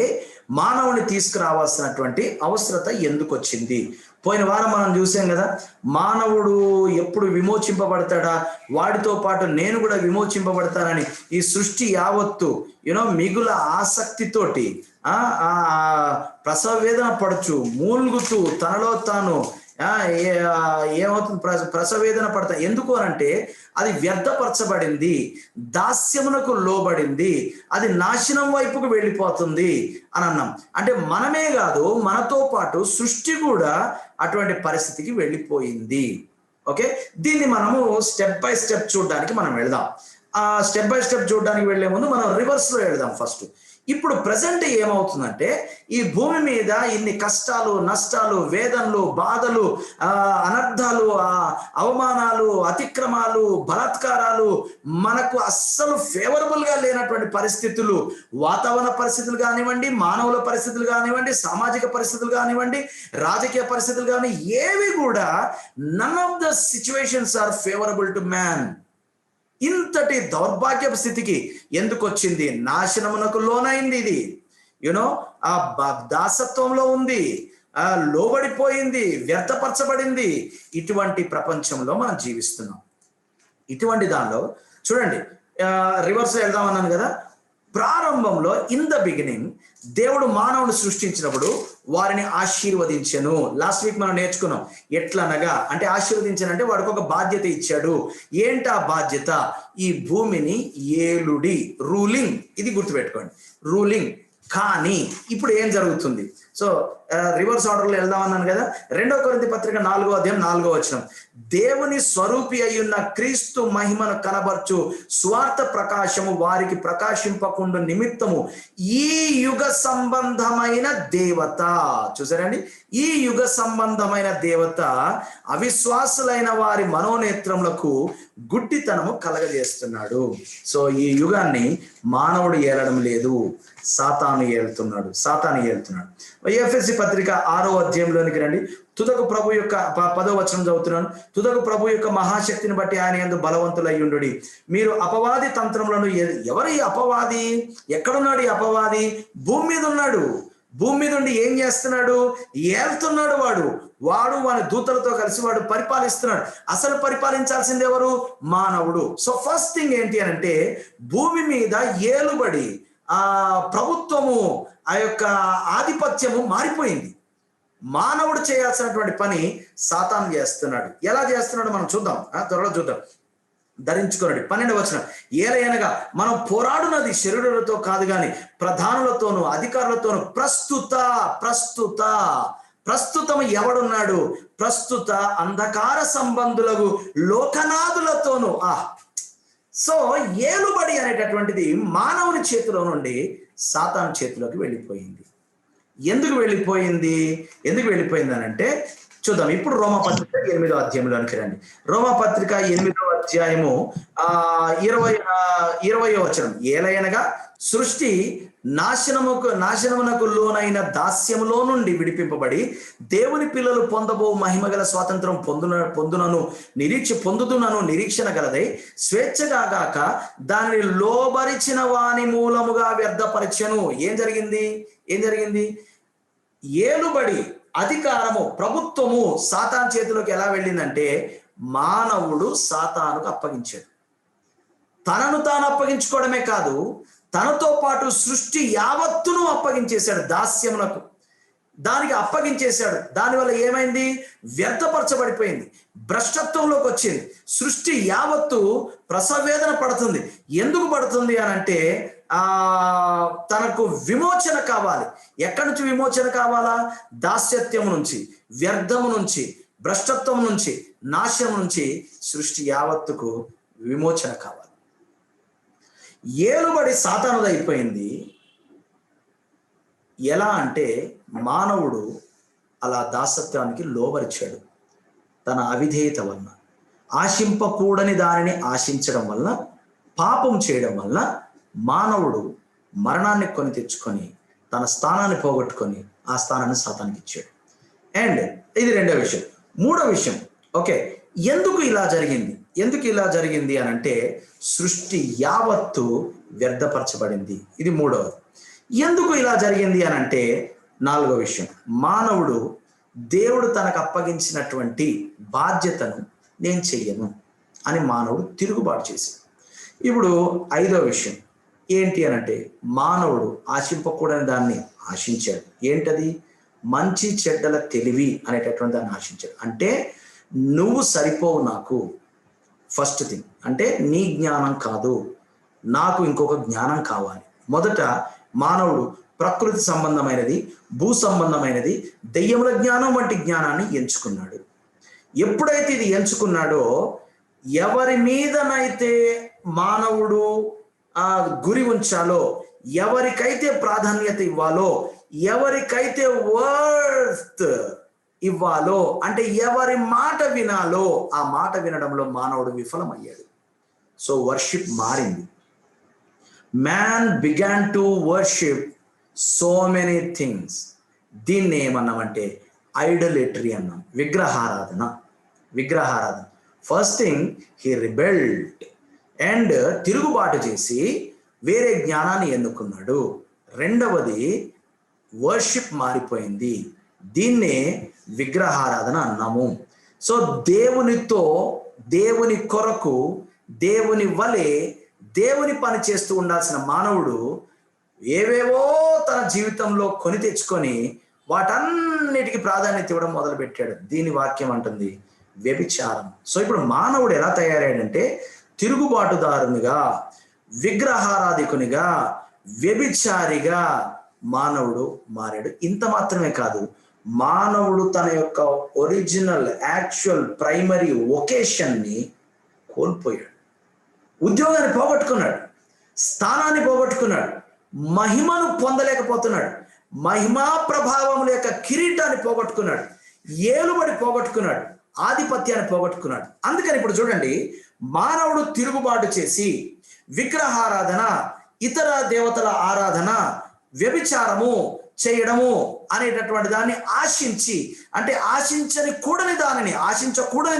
Speaker 1: మానవుని తీసుకురావాల్సినటువంటి అవసరత ఎందుకు వచ్చింది? పోయిన వారం మనం చూసాం కదా, మానవుడు ఎప్పుడు విమోచింపబడతాడా, వాడితో పాటు నేను కూడా విమోచింపబడతానని ఈ సృష్టి యావత్తు మిగుల ఆసక్తితోటి ప్రసవ వేదన పడుచు, మూల్గుతూ తనలో తాను ఏమవుతుంది, ప్రసవేదన పడతా. ఎందుకు అనంటే అది వ్యర్థపరచబడింది, దాస్యమునకు లోబడింది, అది నాశనం వైపుకు వెళ్ళిపోతుంది అని అన్నాం. అంటే మనమే కాదు, మనతో పాటు సృష్టి కూడా అటువంటి పరిస్థితికి వెళ్ళిపోయింది. ఓకే, దీన్ని మనము స్టెప్ బై స్టెప్ చూడడానికి మనం వెళ్దాం. స్టెప్ బై స్టెప్ చూడడానికి వెళ్లే ముందు మనం రివర్స్ లో వెళ్దాం. ఫస్ట్ ఇప్పుడు ప్రజెంట్ ఏమవుతుందంటే, ఈ భూమి మీద ఇన్ని కష్టాలు, నష్టాలు, వేదనలు, బాధలు, అనర్థాలు, అవమానాలు, అతిక్రమాలు, బలాత్కారాలు, మనకు అస్సలు ఫేవరబుల్ గా లేనటువంటి పరిస్థితులు, వాతావరణ పరిస్థితులు కానివ్వండి, మానవుల పరిస్థితులు కానివ్వండి, సామాజిక పరిస్థితులు కానివ్వండి, రాజకీయ పరిస్థితులు కాని, ఏవి కూడా none of the situations are favourable to man. ఇంతటి దౌర్భాగ్య స్థితికి ఎందుకు వచ్చింది? నాశనమునకు లోనైంది ఇది. యునో ఆ దాసత్వంలో ఉంది, లోబడిపోయింది, వ్యర్థపరచబడింది. ఇటువంటి ప్రపంచంలో మనం జీవిస్తున్నాం. ఇటువంటి దానిలో చూడండి, రివర్స్ వెళ్దాం అన్నాను కదా. ప్రారంభంలో ఇన్ ద బిగినింగ్ దేవుడు మానవుని సృష్టించినప్పుడు వారిని ఆశీర్వదించెను. లాస్ట్ వీక్ మనం నేర్చుకున్నాం. ఎట్లనగా అంటే ఆశీర్వదించనంటే వాడికి ఒక బాధ్యత ఇచ్చాడు. ఏంటి ఆ బాధ్యత? ఈ భూమిని ఏలుడి, రూలింగ్. ఇది గుర్తుపెట్టుకోండి, రూలింగ్. కానీ ఇప్పుడు ఏం జరుగుతుంది? సో రివర్స్ ఆర్డర్లో వెళ్దాం అన్నాను కదా. 2 కొరింథీ పత్రిక 4వ అధ్యాయం 4వ వచనం, దేవుని స్వరూపి అయ్యున్న క్రీస్తు మహిమను కనబర్చు స్వార్థ ప్రకాశము వారికి ప్రకాశింపకుండా నిమిత్తము ఈ యుగ సంబంధమైన దేవత. చూసారండి, ఈ యుగ సంబంధమైన దేవత అవిశ్వాసులైన వారి మనోనేత్రములకు గుడ్డితనము కలగజేస్తున్నాడు. సో ఈ యుగాన్ని మానవుడు ఏలడం లేదు, సాతాను ఏలుతున్నాడు. ఎఫెసీ పత్రిక 6వ అధ్యాయంలోనికి రండి. తుదకు ప్రభు యొక్క 10వ వచనం చదువుతున్నాను. తుదకు ప్రభు యొక్క మహాశక్తిని బట్టి ఆయన యందు బలవంతులయ్యుండు. మీరు అపవాది తంత్రములను ఎవరు ఈ అపవాది? ఎక్కడున్నాడు ఈ అపవాది? భూమి మీద ఉన్నాడు. భూమి మీద ఉండి ఏం చేస్తున్నాడు? ఏలుతున్నాడు. వాడు వాని దూతలతో కలిసి వాడు పరిపాలిస్తున్నాడు. అసలు పరిపాలించాల్సింది ఎవరు? మానవుడు. సో ఫస్ట్ థింగ్ ఏంటి అంటే, భూమి మీద ఏలుబడి, ఆ ప్రభుత్వము, ఆ యొక్క ఆధిపత్యము మారిపోయింది. మానవుడు చేయాల్సినటువంటి పని సాతాను చేస్తున్నాడు. ఎలా చేస్తున్నాడు మనం చూద్దాం, త్వరలో చూద్దాం. ధరించుకున్నాడు. 12వ వచనం, ఏలయనగా మనం పోరాడునది శరీరులతో కాదు గాని ప్రధానులతోనూ అధికారులతోనూ ప్రస్తుతం ఎవడున్నాడు? ప్రస్తుత అంధకార సంబంధులకు లోకనాథులతోనూ. సో ఏలుబడి అనేటటువంటిది మానవుని చేతిలో నుండి సాతాను చేతిలోకి వెళ్ళిపోయింది. ఎందుకు వెళ్ళిపోయింది అని అంటే చూద్దాం. ఇప్పుడు రోమాపత్రిక 8వ అధ్యాయంలోనికి రండి. రోమాపత్రిక 8వ అధ్యాయము 20వ వచనం, ఏలయనగా సృష్టి నాశనమునకు లోనైన దాస్యములో నుండి విడిపింపబడి దేవుని పిల్లలు పొందబో మహిమగల స్వాతంత్రం పొందుతున్నను నిరీక్షణ గలదై స్వేచ్ఛగాక దానిని లోబరిచిన వాని మూలముగా వ్యర్థపరచెను. ఏం జరిగింది? ఏలుబడి, అధికారము, ప్రభుత్వము సాతాను చేతిలోకి ఎలా వెళ్ళిందంటే, మానవుడు సాతానుకు అప్పగించాడు. తనను తాను అప్పగించుకోవడమే కాదు, తనతో పాటు సృష్టి యావత్తును అప్పగించేశాడు దాస్యమునకు. దానికి అప్పగించేశాడు. దానివల్ల ఏమైంది? వ్యర్థపరచబడిపోయింది, భ్రష్టత్వంలోకి వచ్చింది. సృష్టి యావత్తు ప్రసవేదన పడుతుంది. ఎందుకు పడుతుంది అని అంటే, తనకు విమోచన కావాలి. ఎక్కడి నుంచి విమోచన కావాలా? దాస్యత్వం నుంచి, వ్యర్థము నుంచి, భ్రష్టత్వం నుంచి, నాశనం నుంచి సృష్టి యావత్తుకు విమోచన కావాలి. ఏలుబడి సాతానుదైపోయింది. ఎలా అంటే, మానవుడు అలా దాసత్వానికి లోబరిచాడు. తన అవిధేయత వలన, ఆశింపకూడని దానిని ఆశించడం వలన, పాపం చేయడం వలన మానవుడు మరణాన్ని కొని తెచ్చుకొని తన స్థానాన్ని పోగొట్టుకొని ఆ స్థానాన్ని సాతానికి ఇచ్చాడు. అండ్ ఇది 2వ విషయం. 3వ విషయం, ఓకే, ఎందుకు ఇలా జరిగింది అని అంటే, సృష్టి యావత్తు వ్యర్థపరచబడింది. ఇది 3వది. ఎందుకు ఇలా జరిగింది అని అంటే, 4వ విషయం, మానవుడు దేవుడు తనకు అప్పగించినటువంటి బాధ్యతను నేను చెయ్యను అని మానవుడు తిరుగుబాటు చేశాడు. ఇప్పుడు 5వ విషయం ఏంటి అని అంటే, మానవుడు ఆశింపకూడని దాన్ని ఆశించాడు. ఏంటది? మంచి చెడ్డల తెలివి అనేటటువంటి దాన్ని ఆశించాడు. అంటే నువ్వు సరిపోవు నాకు, ఫస్ట్ థింగ్. అంటే నీ జ్ఞానం కాదు, నాకు ఇంకొక జ్ఞానం కావాలి. మొదట మానవుడు ప్రకృతి సంబంధమైనది, భూ సంబంధమైనది, దెయ్యముల జ్ఞానం వంటి జ్ఞానాన్ని ఎంచుకున్నాడు. ఎప్పుడైతే ఇది ఎంచుకున్నాడో, ఎవరి మీదనైతే మానవుడు గురి ఉంచాలో, ఎవరికైతే ప్రాధాన్యత ఇవ్వాలో, ఎవరికైతే వర్త్ ఇవ్వాలో, అంటే ఎవరి మాట వినాలో, ఆ మాట వినడంలో మానవుడు విఫలమయ్యాడు. సో వర్షిప్ మారింది. Man began to worship so many things. దీన్ని ఏమన్నామంటే ఐడలేటరీ అన్నాం, విగ్రహారాధన. First thing, he rebelled and తిరుగుబాటు చేసి వేరే జ్ఞానాన్ని ఎన్నుకున్నాడు. రెండవది వర్షిప్ మారిపోయింది. దీన్నే విగ్రహారాధన అన్నాము. సో దేవునితో, దేవుని కొరకు, దేవుని వలె దేవుని పని చేస్తూ ఉండాల్సిన మానవుడు ఏవేవో తన జీవితంలో కొని తెచ్చుకొని వాటన్నిటికీ ప్రాధాన్యత ఇవ్వడం మొదలుపెట్టాడు. దీని వాక్యం అంటుంది వ్యభిచారం. సో ఇప్పుడు మానవుడు ఎలా తయారయ్యాడంటే తిరుగుబాటుదారునిగా, విగ్రహారాధికునిగా, వ్యభిచారిగా మానవుడు మారాడు. ఇంత మాత్రమే కాదు, మానవుడు తన యొక్క ఒరిజినల్ యాక్చువల్ ప్రైమరీ వొకేషన్ని కోల్పోయాడు. ఉద్యోగాన్ని పోగొట్టుకున్నాడు, స్థానాన్ని పోగొట్టుకున్నాడు, మహిమను పొందలేకపోతున్నాడు, మహిమా ప్రభావం యొక్క కిరీటాన్ని పోగొట్టుకున్నాడు, ఏలుబడి పోగొట్టుకున్నాడు, ఆధిపత్యాన్ని పోగొట్టుకున్నాడు. అందుకని ఇప్పుడు చూడండి, మానవుడు తిరుగుబాటు చేసి విగ్రహారాధన, ఇతర దేవతల ఆరాధన, వ్యభిచారము చేయడము అనేటటువంటి దాన్ని ఆశించి, అంటే ఆశించకూడని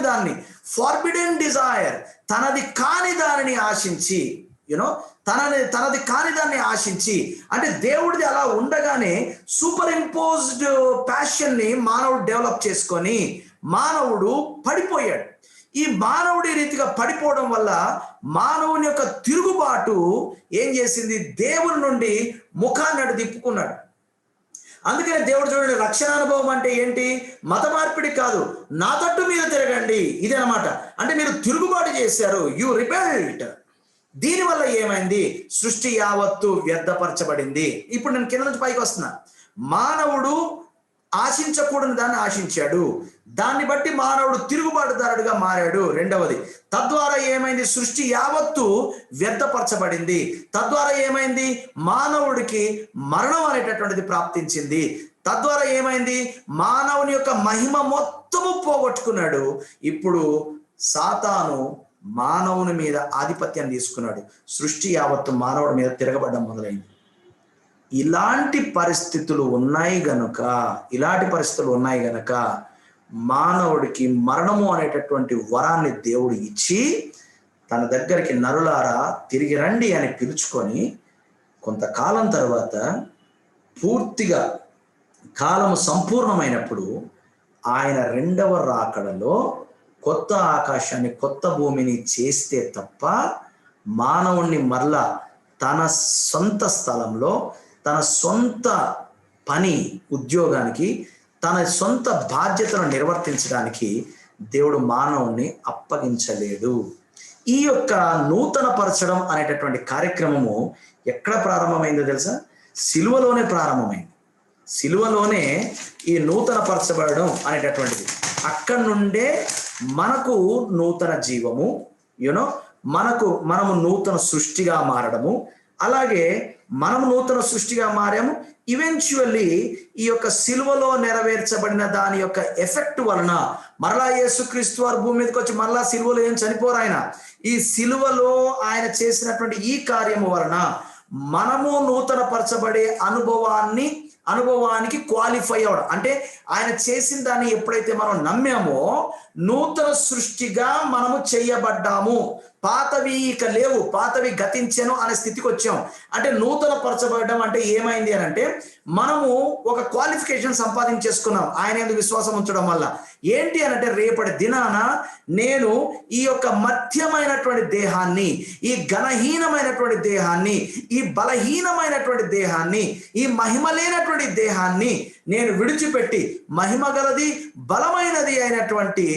Speaker 1: దానిని ఫార్బిడెన్ డిజైర్, తనది కాని దానిని ఆశించి, తనది కాని దాన్ని ఆశించి, అంటే దేవుడిది అలా ఉండగానే సూపర్ ఇంపోజ్డ్ ప్యాషన్ ని మానవుడు డెవలప్ చేసుకొని మానవుడు పడిపోయాడు. ఈ మానవుడి రీతిగా పడిపోవడం వల్ల మానవుని యొక్క తిరుగుబాటు ఏం చేసింది? దేవుని నుండి ముఖాన్ని అటు తిప్పుకున్నాడు. అందుకని దేవుడు చూడండి, రక్షణ అనుభవం అంటే ఏంటి? మత మార్పిడి కాదు, నా తట్టు మీద తిరగండి, ఇదే అనమాట. అంటే మీరు తిరుగుబాటు చేశారు, యు రిబెల్డ్. దీనివల్ల ఏమైంది? సృష్టి యావత్తు వ్యర్థపరచబడింది. ఇప్పుడు నేను కింద నుంచి పైకి వస్తున్నా. మానవుడు ఆశించకూడని దాన్ని ఆశించాడు, దాన్ని బట్టి మానవుడు తిరుగుబాటుదారుడుగా మారాడు. రెండవది, తద్వారా ఏమైంది? సృష్టి యావత్తు వ్యర్థపరచబడింది. తద్వారా ఏమైంది? మానవుడికి మరణం అనేటటువంటిది ప్రాప్తించింది. తద్వారా ఏమైంది? మానవుని యొక్క మహిమ మొత్తము పోగొట్టుకున్నాడు. ఇప్పుడు సాతాను మానవుని మీద ఆధిపత్యాన్ని తీసుకున్నాడు. సృష్టి యావత్తు మానవుడి మీద తిరగబడడం మొదలైంది. ఇలాంటి పరిస్థితులు ఉన్నాయి గనక మానవుడికి మరణము అనేటటువంటి వరాన్ని దేవుడు ఇచ్చి తన దగ్గరికి నరులారా తిరిగి రండి అని పిలుచుకొని కొంతకాలం తర్వాత పూర్తిగా కాలము సంపూర్ణమైనప్పుడు ఆయన రెండవ రాకడలో కొత్త ఆకాశాన్ని, కొత్త భూమిని చేస్తే తప్ప మానవుణ్ణి మరలా తన సొంత స్థలంలో, తన సొంత పని ఉద్యోగానికి, తన సొంత బాధ్యతను నిర్వర్తించడానికి దేవుడు మానవుణ్ణి అప్పగించలేడు. ఈ యొక్క నూతన పరచడం అనేటటువంటి కార్యక్రమము ఎక్కడ ప్రారంభమైందో తెలుసా? సిలువలోనే ప్రారంభమైంది. సిలువలోనే ఈ నూతన పరచబడడం అనేటటువంటిది. అక్కడి నుండే మనకు నూతన జీవము, మనము నూతన సృష్టిగా మారడము, అలాగే మనము నూతన సృష్టిగా మారాము. ఈవెన్చువల్లీ ఈ యొక్క సిలువలో నెరవేర్చబడిన దాని యొక్క ఎఫెక్ట్ వలన మరలా యేసుక్రీస్తు వారు భూమి మీదకి వచ్చి మరలా సిలువలో ఏం చనిపోరు ఆయన. ఈ సిలువలో ఆయన చేసినటువంటి ఈ కార్యము వలన మనము నూతన పరచబడే అనుభవానికి క్వాలిఫై అవ్వడం, అంటే ఆయన చేసిన దాన్ని ఎప్పుడైతే మనం నమ్మామో నూతన సృష్టిగా మనము చేయబడ్డాము. పాతవి ఇక లేవు, పాతవి గతించెను అనే స్థితికి వచ్చాం. అంటే నూతన పరచబడడం అంటే ఏమైంది అని అంటే మనము ఒక క్వాలిఫికేషన్ సంపాదించేసుకున్నాం ఆయన యందు విశ్వాసం ఉంచడం వల్ల. ఏంటి అనంటే రేపటి దినాన నేను ఈ యొక్క మధ్యమైనటువంటి దేహాన్ని, ఈ ఘనహీనమైనటువంటి దేహాన్ని, ఈ బలహీనమైనటువంటి దేహాన్ని, ఈ మహిమ లేనటువంటి దేహాన్ని నేను విడిచిపెట్టి మహిమ గలది, బలమైనది అయినటువంటి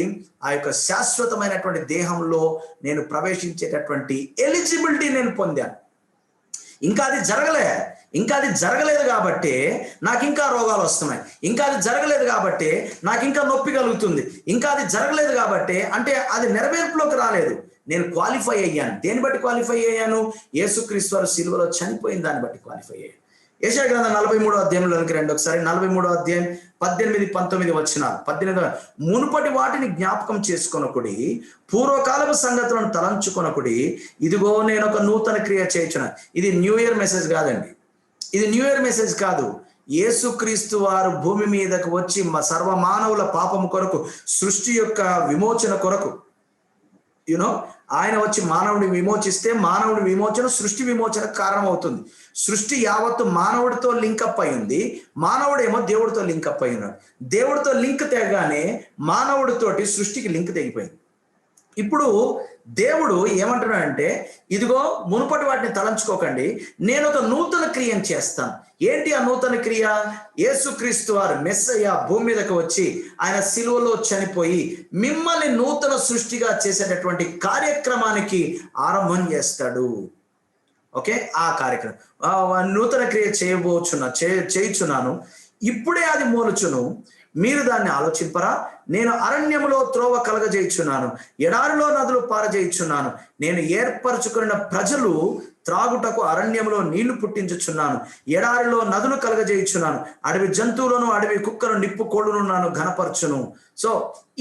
Speaker 1: ఆ యొక్క శాశ్వతమైనటువంటి దేహంలో నేను ప్రవేశించేటటువంటి ఎలిజిబిలిటీ నేను పొందాను. ఇంకా అది జరగలేదు కాబట్టి నాకు ఇంకా రోగాలు వస్తున్నాయి. ఇంకా అది జరగలేదు కాబట్టి నాకు ఇంకా నొప్పి కలుగుతుంది. ఇంకా అది జరగలేదు కాబట్టి అంటే అది నెరవేర్పులోకి రాలేదు. నేను క్వాలిఫై అయ్యాను. దేన్ని బట్టి క్వాలిఫై అయ్యాను? యేసుక్రీస్తు వారు సిలువలో చనిపోయిన దాన్ని బట్టి క్వాలిఫై అయ్యాను. యెషయా గ్రంథం 43వ అధ్యాయంలోకి రండి ఒకసారి. 43వ అధ్యాయం 18-19 వచనాలు. 18 మునుపటి వాటిని జ్ఞాపకం చేసుకొనకుడి, పూర్వకాలపు సంగతులను తలంచుకొనకుడి, ఇదిగో నేను ఒక నూతన క్రియ చేయుచున్నాను. ఇది న్యూ ఇయర్ మెసేజ్ కాదండి, ఇది న్యూ ఇయర్ మెసేజ్ కాదు. యేసుక్రీస్తు వారు భూమి మీదకు వచ్చి సర్వ మానవుల పాపము కొరకు, సృష్టి యొక్క విమోచన కొరకు, యునో ఆయన వచ్చి మానవుడిని విమోచిస్తే మానవుడి విమోచన సృష్టి విమోచనకు కారణం అవుతుంది. సృష్టి యావత్తు మానవుడితో లింకప్ అయి ఉంది, మానవుడేమో దేవుడితో లింకప్ అయి ఉన్నాడు. దేవుడితో లింక్ తెగగానే మానవుడితోటి సృష్టికి లింక్ తెగిపోయింది. ఇప్పుడు దేవుడు ఏమంటున్నాడంటే, ఇదిగో మునుపటి వాటిని తలంచుకోకండి, నేను ఒక నూతన క్రియను చేస్తాను. ఏంటి ఆ నూతన క్రియ? యేసుక్రీస్తు వారు మెస్సయ్య భూమి మీదకి వచ్చి ఆయన సిలువలో చనిపోయి మిమ్మల్ని నూతన సృష్టిగా చేసేటటువంటి కార్యక్రమానికి ఆరంభం చేస్తాడు. ఓకే, ఆ కార్యక్రమం నూతన క్రియ చేయుచున్నాను, ఇప్పుడే అది మోలుచును, మీరు దాన్ని ఆలోచింపరా? నేను అరణ్యములో త్రోవ కలగజేయుచున్నాను, ఎడారిలో నదులు పారజేయుచున్నాను. నేను ఏర్పరచుకున్న ప్రజలు త్రాగుటకు అరణ్యములో నీళ్లు పుట్టించుచున్నాను, ఎడారిలో నదులు కలగజేయుచున్నాను. అడవి జంతువులను, అడవి కుక్కలు, నిప్పు కోళ్ళను నన్ను ఘనపరచును. సో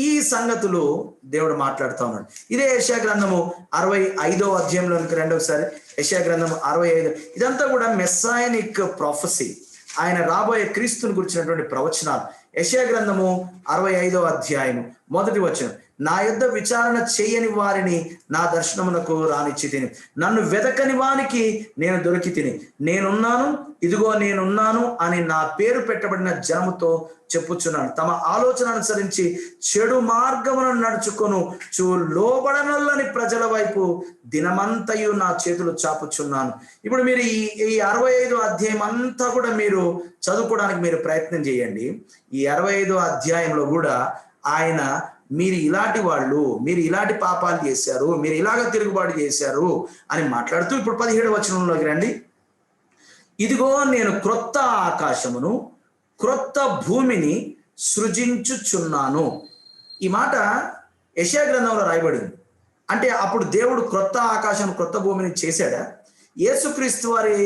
Speaker 1: ఈ సంగతులు దేవుడు మాట్లాడుతూ ఉన్నాడు. ఇదే యెషయా గ్రంథము 65వ అధ్యాయంలోనికి రెండవసారి యెషయా గ్రంథము 65. ఇదంతా కూడా మెస్సాయనిక్ ప్రొఫెసీ, ఆయన రాబోయే క్రీస్తుని గురించినటువంటి ప్రవచనాలు. యెషయా గ్రంథము 65వ అధ్యాయము 1వ వచనం, నా యొద్ద విచారణ చేయని వారిని నా దర్శనమునకు రానిచ్చి తిని, నన్ను వెదకని వానికి నేను దొరికి తిని, నేనున్నాను, ఇదిగో నేనున్నాను అని నా పేరు పెట్టబడిన జనముతో చెప్పుచున్నాను. తమ ఆలోచన అనుసరించి చెడు మార్గమును నడుచుకొను లోబడనొల్లని ప్రజల వైపు దినమంతయు నా చేతులు చాపుచున్నాను. ఇప్పుడు మీరు ఈ 65వ అధ్యాయం అంతా కూడా మీరు చదువుకోవడానికి మీరు ప్రయత్నం చేయండి. ఈ 65వ అధ్యాయంలో కూడా ఆయన మీరు ఇలాంటి వాళ్ళు, మీరు ఇలాంటి పాపాలు చేశారు, మీరు ఇలాగ తిరుగుబాటు చేశారు అని మాట్లాడుతూ ఇప్పుడు 17వ వచనంలోకి రండి. ఇదిగో నేను క్రొత్త ఆకాశమును క్రొత్త భూమిని సృజించుచున్నాను. ఈ మాట యెషయా గ్రంథంలో రాయబడింది. అంటే అప్పుడు దేవుడు క్రొత్త ఆకాశం క్రొత్త భూమిని చేశాడా? యేసుక్రీస్తు వారి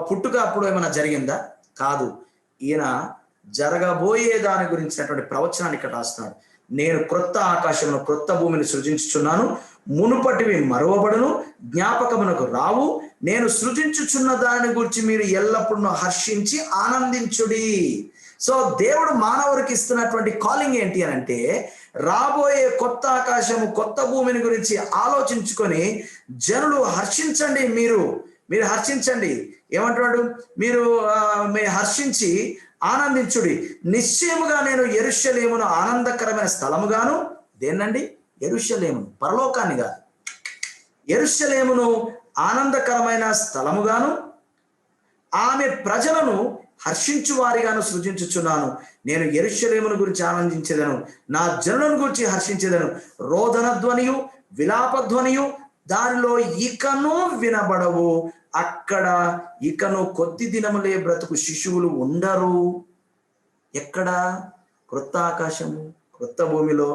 Speaker 1: పుట్టుక అప్పుడు ఏమైనా జరిగిందా? కాదు. ఈయన జరగబోయే దాని గురించినటువంటి ప్రవచనాన్ని ఇక్కడ రాస్తున్నాడు. నేను క్రొత్త ఆకాశమును క్రొత్త భూమిని సృజించుచున్నాను, మునుపటివి మరువబడును, జ్ఞాపకమునకు రావు. నేను సృజించుచున్న దాని గురించి మీరు ఎల్లప్పుడూ హర్షించి ఆనందించుడి. సో దేవుడు మానవుడికి ఇస్తున్నటువంటి కాలింగ్ ఏంటి అని అంటే, రాబోయే కొత్త ఆకాశము కొత్త భూమిని గురించి ఆలోచించుకొని జనులు హర్షించండి. మీరు హర్షించండి. ఏమంటున్నాడు? మీరు హర్షించి ఆనందించుడి. నిశ్చయముగా నేను యెరూషలేమును ఆనందకరమైన స్థలముగాను, దేన్నండి? యెరూషలేమును, పరలోకాన్ని కాదు, యెరూషలేమును ఆనందకరమైన స్థలముగాను, ఆమె ప్రజలను హర్షించు వారిగాను సృజించుచున్నాను. నేను యెరూషలేమును గురించి ఆనందించేదను, నా జనులను గురించి హర్షించేదను. రోదన ధ్వనియు విలాప ధ్వనియు దానిలో ఇకను వినబడవు. అక్కడ ఇకను కొద్ది దినములే బ్రతుకు శిశువులు ఉండరు. ఎక్కడ? క్రొత్త ఆకాశము క్రొత్త భూమిలో.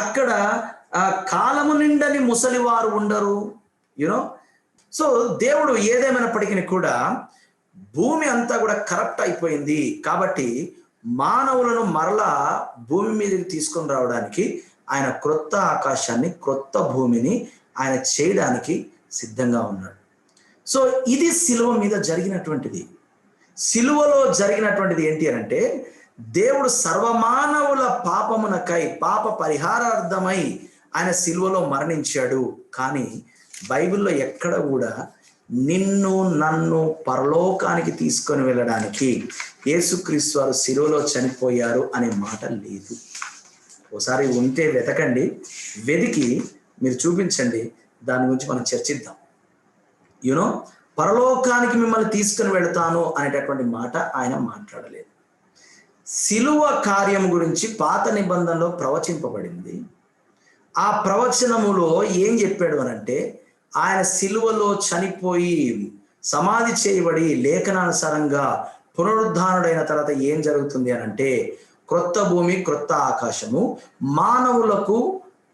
Speaker 1: అక్కడ కాలము నిండని ముసలివారు ఉండరు. సో దేవుడు ఏదేమైనప్పటికీ కూడా భూమి అంతా కూడా కరప్ట్ అయిపోయింది కాబట్టి మానవులను మరలా భూమి మీదకి తీసుకొని రావడానికి ఆయన క్రొత్త ఆకాశాన్ని క్రొత్త భూమిని ఆయన చేయడానికి సిద్ధంగా ఉన్నాడు. సో ఇది సిలువ మీద జరిగినటువంటిది. సిలువలో జరిగినటువంటిది ఏంటి అని అంటే, దేవుడు సర్వమానవుల పాపమునకై పాప పరిహారార్థమై ఆయన సిలువలో మరణించాడు. కానీ బైబిల్లో ఎక్కడ కూడా నిన్ను నన్ను పరలోకానికి తీసుకొని వెళ్ళడానికి యేసుక్రీస్తు వారు సిలువలో చనిపోయారు అనే మాట లేదు. ఒకసారి ఉంటే వెతకండి, వెతికి మీరు చూపించండి, దాని గురించి మనం చర్చిద్దాం. పరలోకానికి మిమ్మల్ని తీసుకుని వెళతాను అనేటటువంటి మాట ఆయన మాట్లాడలేదు. సిలువ కార్యం గురించి పాత నిబంధనలో ప్రవచింపబడింది. ఆ ప్రవచనములో ఏం చెప్పాడు అనంటే, ఆయన సిలువలో చనిపోయి సమాధి చేయబడి లేఖనానుసారంగా పునరుద్ధానుడైన తర్వాత ఏం జరుగుతుంది అనంటే, క్రొత్త భూమి క్రొత్త ఆకాశము, మానవులకు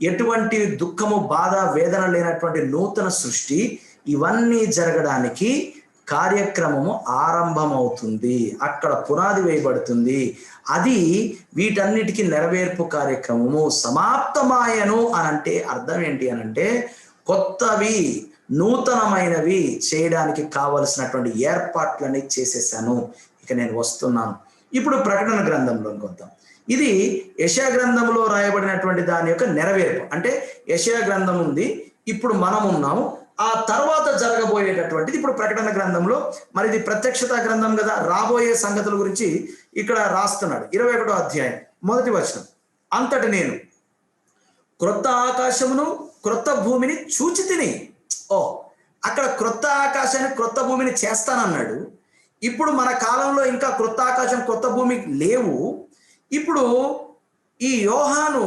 Speaker 1: ఎటువంటి దుఃఖము బాధ వేదన లేనటువంటి నూతన సృష్టి, ఇవన్నీ జరగడానికి కార్యక్రమము ఆరంభమవుతుంది. అక్కడ పునాది వేయబడుతుంది. అది వీటన్నిటికీ నెరవేర్పు కార్యక్రమము సమాప్తమాయను అనంటే అర్థం ఏంటి అనంటే, కొత్తవి నూతనమైనవి చేయడానికి కావలసినటువంటి ఏర్పాట్లని చేసేసాను, ఇక నేను వస్తున్నాను. ఇప్పుడు ప్రకటన గ్రంథంలోకి వద్దాం. ఇది యెషయా గ్రంథంలో రాయబడినటువంటి దాని యొక్క నెరవేర్పు. అంటే యెషయా గ్రంథం ఉంది, ఇప్పుడు మనం ఉన్నాము, ఆ తర్వాత జరగబోయేటటువంటిది ఇప్పుడు ప్రకటన గ్రంథంలో. మరి ఇది ప్రత్యక్షత గ్రంథం కదా, రాబోయే సంగతుల గురించి ఇక్కడ రాస్తున్నాడు. 21వ అధ్యాయం 1వ వచనం, అంతటి నేను క్రొత్త ఆకాశమును క్రొత్త భూమిని చూచి తిని. అక్కడ క్రొత్త ఆకాశాన్ని క్రొత్త భూమిని చేస్తానన్నాడు. ఇప్పుడు మన కాలంలో ఇంకా క్రొత్త ఆకాశం క్రొత్త భూమి లేవు. ఇప్పుడు ఈ యోహాను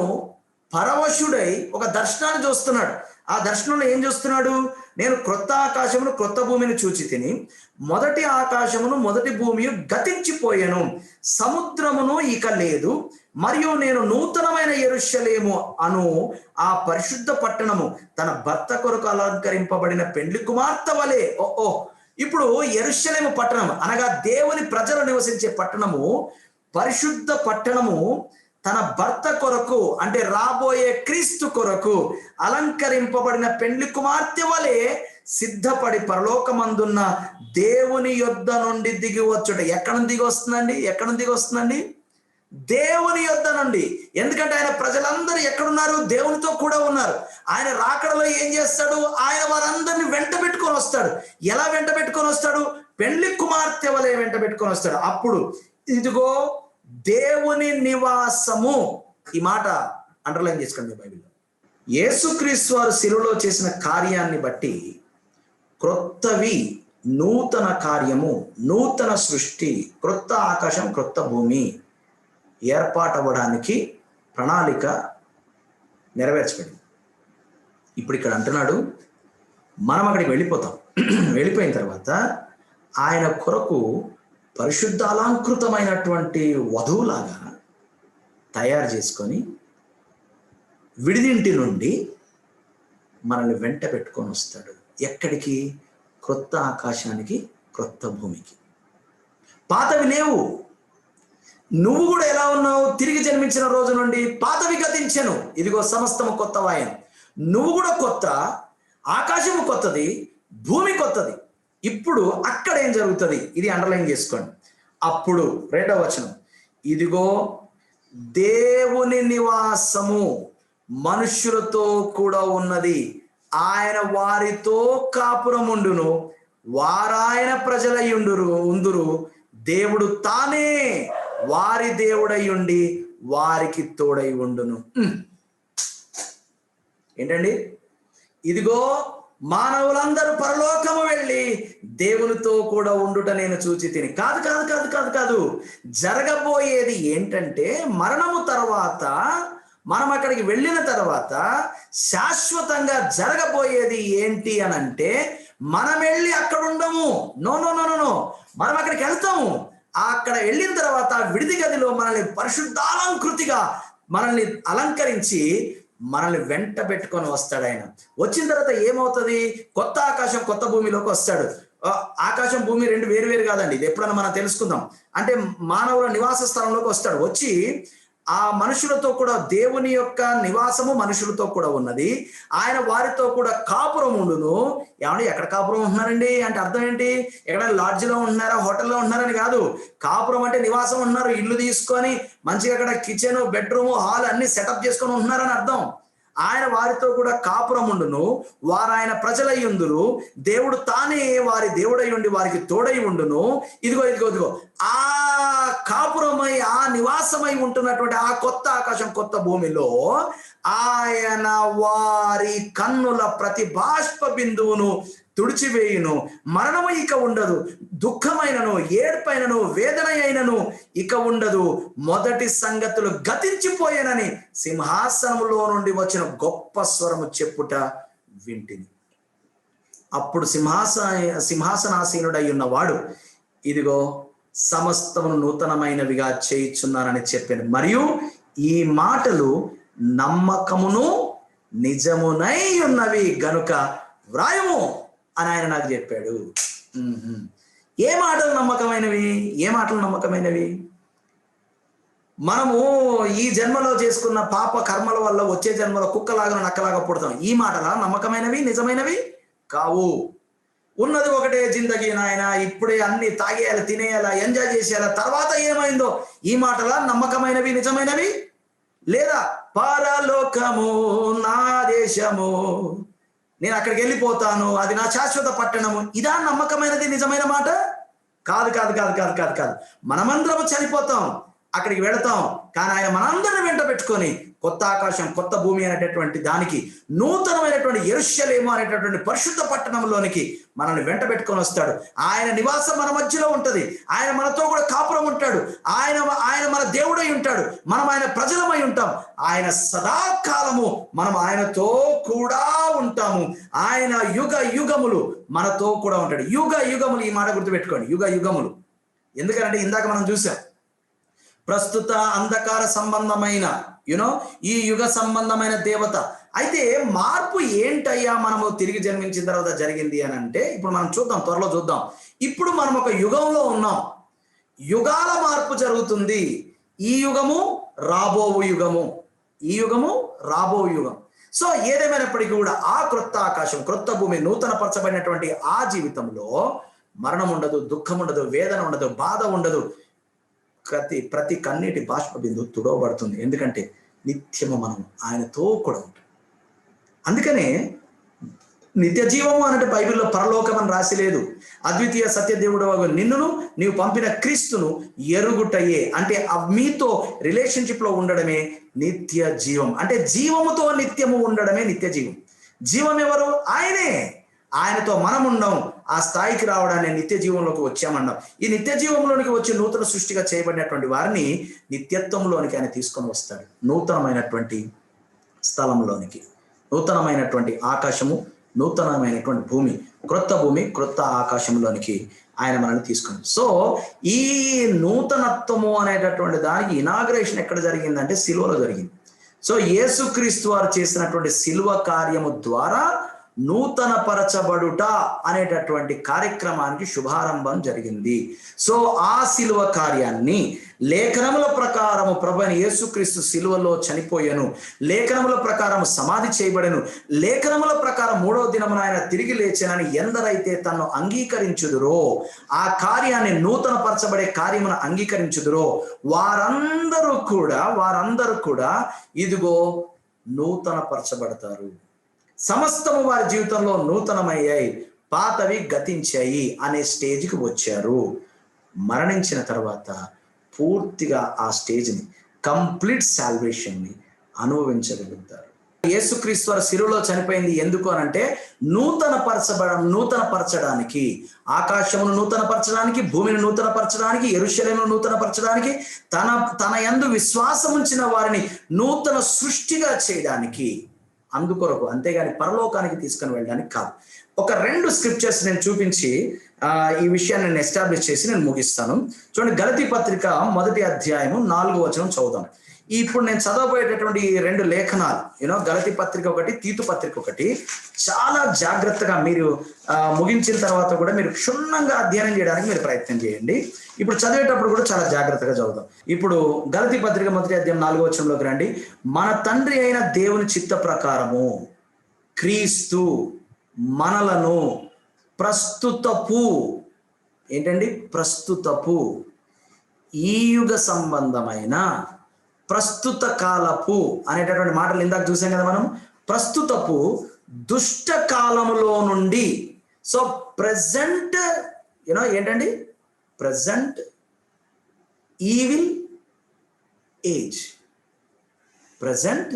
Speaker 1: పరవశుడై ఒక దర్శనాన్ని చూస్తున్నాడు. ఆ దర్శనంలో ఏం చూస్తున్నాడు? నేను క్రొత్త ఆకాశమును క్రొత్త భూమిని చూచి తిని, మొదటి ఆకాశమును మొదటి భూమి గతించిపోయాను, సముద్రమును ఇక లేదు, మరియు నేను నూతనమైన యెరూషలేము అను ఆ పరిశుద్ధ పట్టణము తన భర్త కొరకు అలంకరింపబడిన పెండ్లి కుమార్తె వలె. ఇప్పుడు యెరూషలేము పట్టణం అనగా దేవుని ప్రజలు నివసించే పట్టణము, పరిశుద్ధ పట్టణము తన భర్త కొరకు అంటే రాబోయే క్రీస్తు కొరకు అలంకరింపబడిన పెండ్లి కుమార్తె వలె సిద్ధపడి పరలోకమందున్న దేవుని యొద్ద నుండి దిగి వచ్చుట. ఎక్కడ నుండి దిగి వస్తుందండి? ఎక్కడ నుండి దిగి వస్తుందండి? దేవుని యొద్ద నుండి. ఎందుకంటే ఆయన ప్రజలందరూ ఎక్కడున్నారు? దేవునితో కూడా ఉన్నారు. ఆయన రాకడలో ఏం చేస్తాడు? ఆయన వారందరినీ వెంట పెట్టుకొని వస్తాడు. ఎలా వెంట పెట్టుకొని వస్తాడు? పెండ్లి కుమార్తె వలె వెంట పెట్టుకొని వస్తాడు. అప్పుడు ఇదిగో దేవుని నివాసము. ఈ మాట అండర్లైన్ చేసుకోండి బైబిల్లో. యేసుక్రీస్తు వారు శిలువలో చేసిన కార్యాన్ని బట్టి క్రొత్తవి, నూతన కార్యము, నూతన సృష్టి, క్రొత్త ఆకాశం క్రొత్త భూమి ఏర్పాటవ్వడానికి ప్రణాళిక నెరవేర్చబడింది. ఇప్పుడు ఇక్కడ అంటున్నాడు, మనం అక్కడికి వెళ్ళిపోతాం. వెళ్ళిపోయిన తర్వాత ఆయన కొరకు పరిశుద్ధ అలంకృతమైనటువంటి వధువులాగా తయారు చేసుకొని విడిదింటి నుండి మనల్ని వెంట పెట్టుకొని వస్తాడు. ఎక్కడికి? క్రొత్త ఆకాశానికి క్రొత్త భూమికి. పాతవి లేవు. నువ్వు కూడా ఎలా ఉన్నావు? తిరిగి జన్మించిన రోజు నుండి పాతవి గతించెను, ఇదిగో సమస్తము కొత్తవాయను. నువ్వు కూడా కొత్త, ఆకాశము కొత్తది, భూమి కొత్తది. ఇప్పుడు అక్కడ ఏం జరుగుతుంది? ఇది అండర్లైన్ చేసుకోండి. అప్పుడు 2వ వచనం, ఇదిగో దేవుని నివాసము మనుష్యులతో కూడా ఉన్నది, ఆయన వారితో కాపురముండును, వారాయన ప్రజలయ్యుందురు, దేవుడు తానే వారి దేవుడై ఉండి వారికి తోడై ఉండును. ఏంటండి? ఇదిగో మానవులందరూ పరలోకము వెళ్ళి దేవునితో కూడా ఉండుట నేను చూచి తిని. కాదు కాదు కాదు కాదు కాదు జరగబోయేది ఏంటంటే, మరణము తర్వాత మనం అక్కడికి వెళ్ళిన తర్వాత శాశ్వతంగా జరగబోయేది ఏంటి అని అంటే, మనం వెళ్ళి అక్కడ ఉండము. నో నో నో నో మనం అక్కడికి వెళ్తాము. అక్కడ వెళ్ళిన తర్వాత విడిది గదిలో మనల్ని పరిశుద్ధాలంకృతిగా మనల్ని అలంకరించి మనల్ని వెంట పెట్టుకొని వస్తాడు. ఆయన వచ్చిన తర్వాత ఏమవుతుంది? కొత్త ఆకాశం కొత్త భూమిలోకి వస్తాడు. ఆకాశం భూమి రెండు వేరు వేరు కాదండి. ఇది ఎప్పుడన్నా మనం తెలుసుకుందాం. అంటే మానవుల నివాస స్థలంలోకి వస్తాడు. వచ్చి ఆ మనుషులతో కూడా, దేవుని యొక్క నివాసము మనుషులతో కూడా ఉన్నది, ఆయన వారితో కూడా కాపురం ఉండును. ఏమంటే ఎక్కడ కాపురం ఉంటున్నారండి అంటే అర్థం ఏంటి? ఎక్కడ లాడ్జిలో ఉంటున్నారా, హోటల్లో ఉంటున్నారని కాదు. కాపురం అంటే నివాసం ఉంటున్నారు, ఇల్లు తీసుకొని మంచిగా అక్కడ కిచెన్, బెడ్రూమ్, హాల్ అన్ని సెటప్ చేసుకొని ఉంటున్నారని అర్థం. ఆయన వారితో కూడా కాపురం ఉండును, వారు ఆయన ప్రజలై ఉందురు, దేవుడు తానే వారి దేవుడై ఉండి వారికి తోడై ఉండును. ఇదిగో ఇదిగో ఇదిగో ఆ కాపురమై, ఆ నివాసమై ఉంటున్నటువంటి ఆ కొత్త ఆకాశం కొత్త భూమిలో ఆయన వారి కన్నుల ప్రతి బాష్ప బిందువును తుడిచివేయును. మరణము ఇక ఉండదు, దుఃఖమైనను, ఏడ్పైనను, వేదన అయినను ఇక ఉండదు, మొదటి సంగతులు గతించిపోయానని సింహాసనములో నుండి వచ్చిన గొప్ప స్వరము చెప్పుట వింటిని. అప్పుడు సింహాసనాసీనుడై ఉన్నవాడు, ఇదిగో సమస్తమును నూతనమైనవిగా చేయుచున్నానని చెప్పాను, మరియు ఈ మాటలు నమ్మకమును నిజమునై ఉన్నవి గనుక వ్రాయము అని ఆయన నాకు చెప్పాడు. ఏ మాటలు నమ్మకమైనవి? ఏ మాటలు నమ్మకమైనవి? మనము ఈ జన్మలో చేసుకున్న పాప కర్మల వల్ల వచ్చే జన్మలో కుక్కలాగా నక్కలాగా పుడతాం. ఈ మాటలా నమ్మకమైనవి, నిజమైనవి కావు. ఉన్నది ఒకటే జిందగీ నాయన, ఇప్పుడే అన్ని తాగేయాలి, తినేయాలా, ఎంజాయ్ చేసేయాలా, తర్వాత ఏమైందో. ఈ మాటలా నమ్మకమైనవి, నిజమైనవి? లేదా పరలోకము నా దేశము, నేను అక్కడికి వెళ్ళిపోతాను, అది నా శాశ్వత పట్టణము, ఇదా నమ్మకమైనది, నిజమైన మాట? కాదు కాదు కాదు కాదు కాదు కాదు. మనమందరము చనిపోతాం, అక్కడికి వెళతాం. కానీ ఆయన మనందరిని వెంట పెట్టుకొని కొత్త ఆకాశం, కొత్త భూమి అనేటటువంటి దానికి, నూతనమైనటువంటి యెరూషలేము అనేటటువంటి పరిశుద్ధ పట్టణంలోనికి మనల్ని వెంట పెట్టుకొని వస్తాడు. ఆయన నివాసం మన మధ్యలో ఉంటది. ఆయన మనతో కూడా కాపురం ఉంటాడు. ఆయన మన దేవుడై ఉంటాడు. మనం ఆయన ప్రజలమై ఉంటాం. ఆయన సదాకాలము మనం ఆయనతో కూడా ఉంటాము. ఆయన యుగ యుగములు మనతో కూడా ఉంటాడు. యుగ యుగములు, ఈ మాట గుర్తుపెట్టుకోండి, యుగ యుగములు. ఎందుకంటే ఇందాక మనం చూసాం, ప్రస్తుత అంధకార సంబంధమైన ఈ యుగ సంబంధమైన దేవత. అయితే మార్పు ఏంటయ్యా మనము తిరిగి జన్మించిన తర్వాత జరిగింది అని అంటే, ఇప్పుడు మనం చూద్దాం, త్వరలో చూద్దాం. ఇప్పుడు మనం ఒక యుగంలో ఉన్నాం. యుగాల మార్పు జరుగుతుంది. ఈ యుగము రాబో యుగము, ఈ యుగము రాబో యుగం. సో ఏదేమైనప్పటికీ కూడా ఆ క్రొత్త ఆకాశం, క్రొత్త భూమి, నూతన పరచబడినటువంటి ఆ జీవితంలో మరణం ఉండదు, దుఃఖం ఉండదు, వేదన ఉండదు, బాధ ఉండదు. ప్రతి కన్నీటి బాష్ప బిందు తుడవబడుతుంది. ఎందుకంటే నిత్యము మనం ఆయనతో కూడా ఉంటాం. అందుకనే నిత్య జీవము అంటే బైబిల్లో పరలోకం అని రాసి లేదు. అద్వితీయ సత్యదేవుడు నిన్నును నీవు పంపిన క్రీస్తును ఎరుగుటయే, అంటే మీతో రిలేషన్షిప్ లో ఉండడమే నిత్య జీవం. అంటే జీవముతో నిత్యము ఉండడమే నిత్య జీవం. జీవం ఎవరు? ఆయనే. ఆయనతో మనం ఉన్నాం. ఆ స్థాయికి రావడాన్ని నిత్య జీవంలోకి వచ్చామన్నాం. ఈ నిత్య జీవంలోనికి వచ్చి నూతన సృష్టిగా చేయబడినటువంటి వారిని నిత్యత్వంలోనికి ఆయన తీసుకొని వస్తాడు. నూతనమైనటువంటి స్థలంలోనికి, నూతనమైనటువంటి ఆకాశము, నూతనమైనటువంటి భూమి, క్రొత్త ఆకాశంలోనికి ఆయన మనల్ని తీసుకుని. సో ఈ నూతనత్వము అనేటటువంటి దానికి ఇనాగ్రేషన్ ఎక్కడ జరిగిందంటే సిలువలో జరిగింది. సో యేసుక్రీస్తు వారు చేసినటువంటి సిలువ కార్యము ద్వారా నూతన పరచబడుట అనేటటువంటి కార్యక్రమానికి శుభారంభం జరిగింది. సో ఆ సిలువ కార్యాన్ని లేఖనముల ప్రకారము ప్రభువైన యేసుక్రీస్తు సిలువలో చనిపోయాను, లేఖనముల ప్రకారం సమాధి చేయబడెను, లేఖనముల ప్రకారం 3వ దినమున ఆయన తిరిగి లేచానని ఎందరైతే తన్ను అంగీకరించుదురో, ఆ కార్యాన్ని, నూతన పరచబడే కార్యమును అంగీకరించుదురో, వారందరూ కూడా ఇదిగో నూతన పరచబడతారు. సమస్తము వారి జీవితంలో నూతనమయ్యాయి, పాతవి గతించాయి అనే స్టేజ్కి వచ్చారు. మరణించిన తర్వాత పూర్తిగా ఆ స్టేజ్ని, కంప్లీట్ సాల్వేషన్ని అనుభవించగలుగుతారు. యేసుక్రీస్తు వారు సిలువలో చనిపోయింది ఎందుకు అనంటే నూతన పరచడానికి, ఆకాశమును నూతన పరచడానికి, భూమిని నూతన పరచడానికి, యెరూషలేమును నూతన పరచడానికి, తన యందు విశ్వాసం ఉంచిన వారిని నూతన సృష్టిగా చేయడానికి, అందుకొరకు. అంతేగాని పరలోకానికి తీసుకుని వెళ్ళడానికి కాదు. ఒక 2 స్క్రిప్చర్స్ నేను చూపించి ఈ విషయాన్ని నేను ఎస్టాబ్లిష్ చేసి నేను ముగిస్తాను. చూడండి, గలతీ పత్రిక 1వ అధ్యాయము 4వ వచనం చదువుదాం. ఇప్పుడు నేను చదవబోయేటటువంటి ఈ 2 లేఖనాలు, గలతీ పత్రిక ఒకటి, తీతు పత్రిక ఒకటి, చాలా జాగ్రత్తగా మీరు ముగించిన తర్వాత కూడా మీరు క్షుణ్ణంగా అధ్యయనం చేయడానికి మీరు ప్రయత్నం చేయండి. ఇప్పుడు చదివేటప్పుడు కూడా చాలా జాగ్రత్తగా చదువుదాం. ఇప్పుడు గలతీ పత్రిక 1వ అధ్యాయం 4వ వచనంలోకి రండి. మన తండ్రి అయిన దేవుని చిత్త ప్రకారము క్రీస్తు మనలను ప్రస్తుతపు ఈ యుగ సంబంధమైన ప్రస్తుత కాలపు అనేటటువంటి మాటలు ఇందాక చూసాం కదా మనం. ప్రస్తుతపు దుష్ట కాలములో నుండి, so present present evil age, present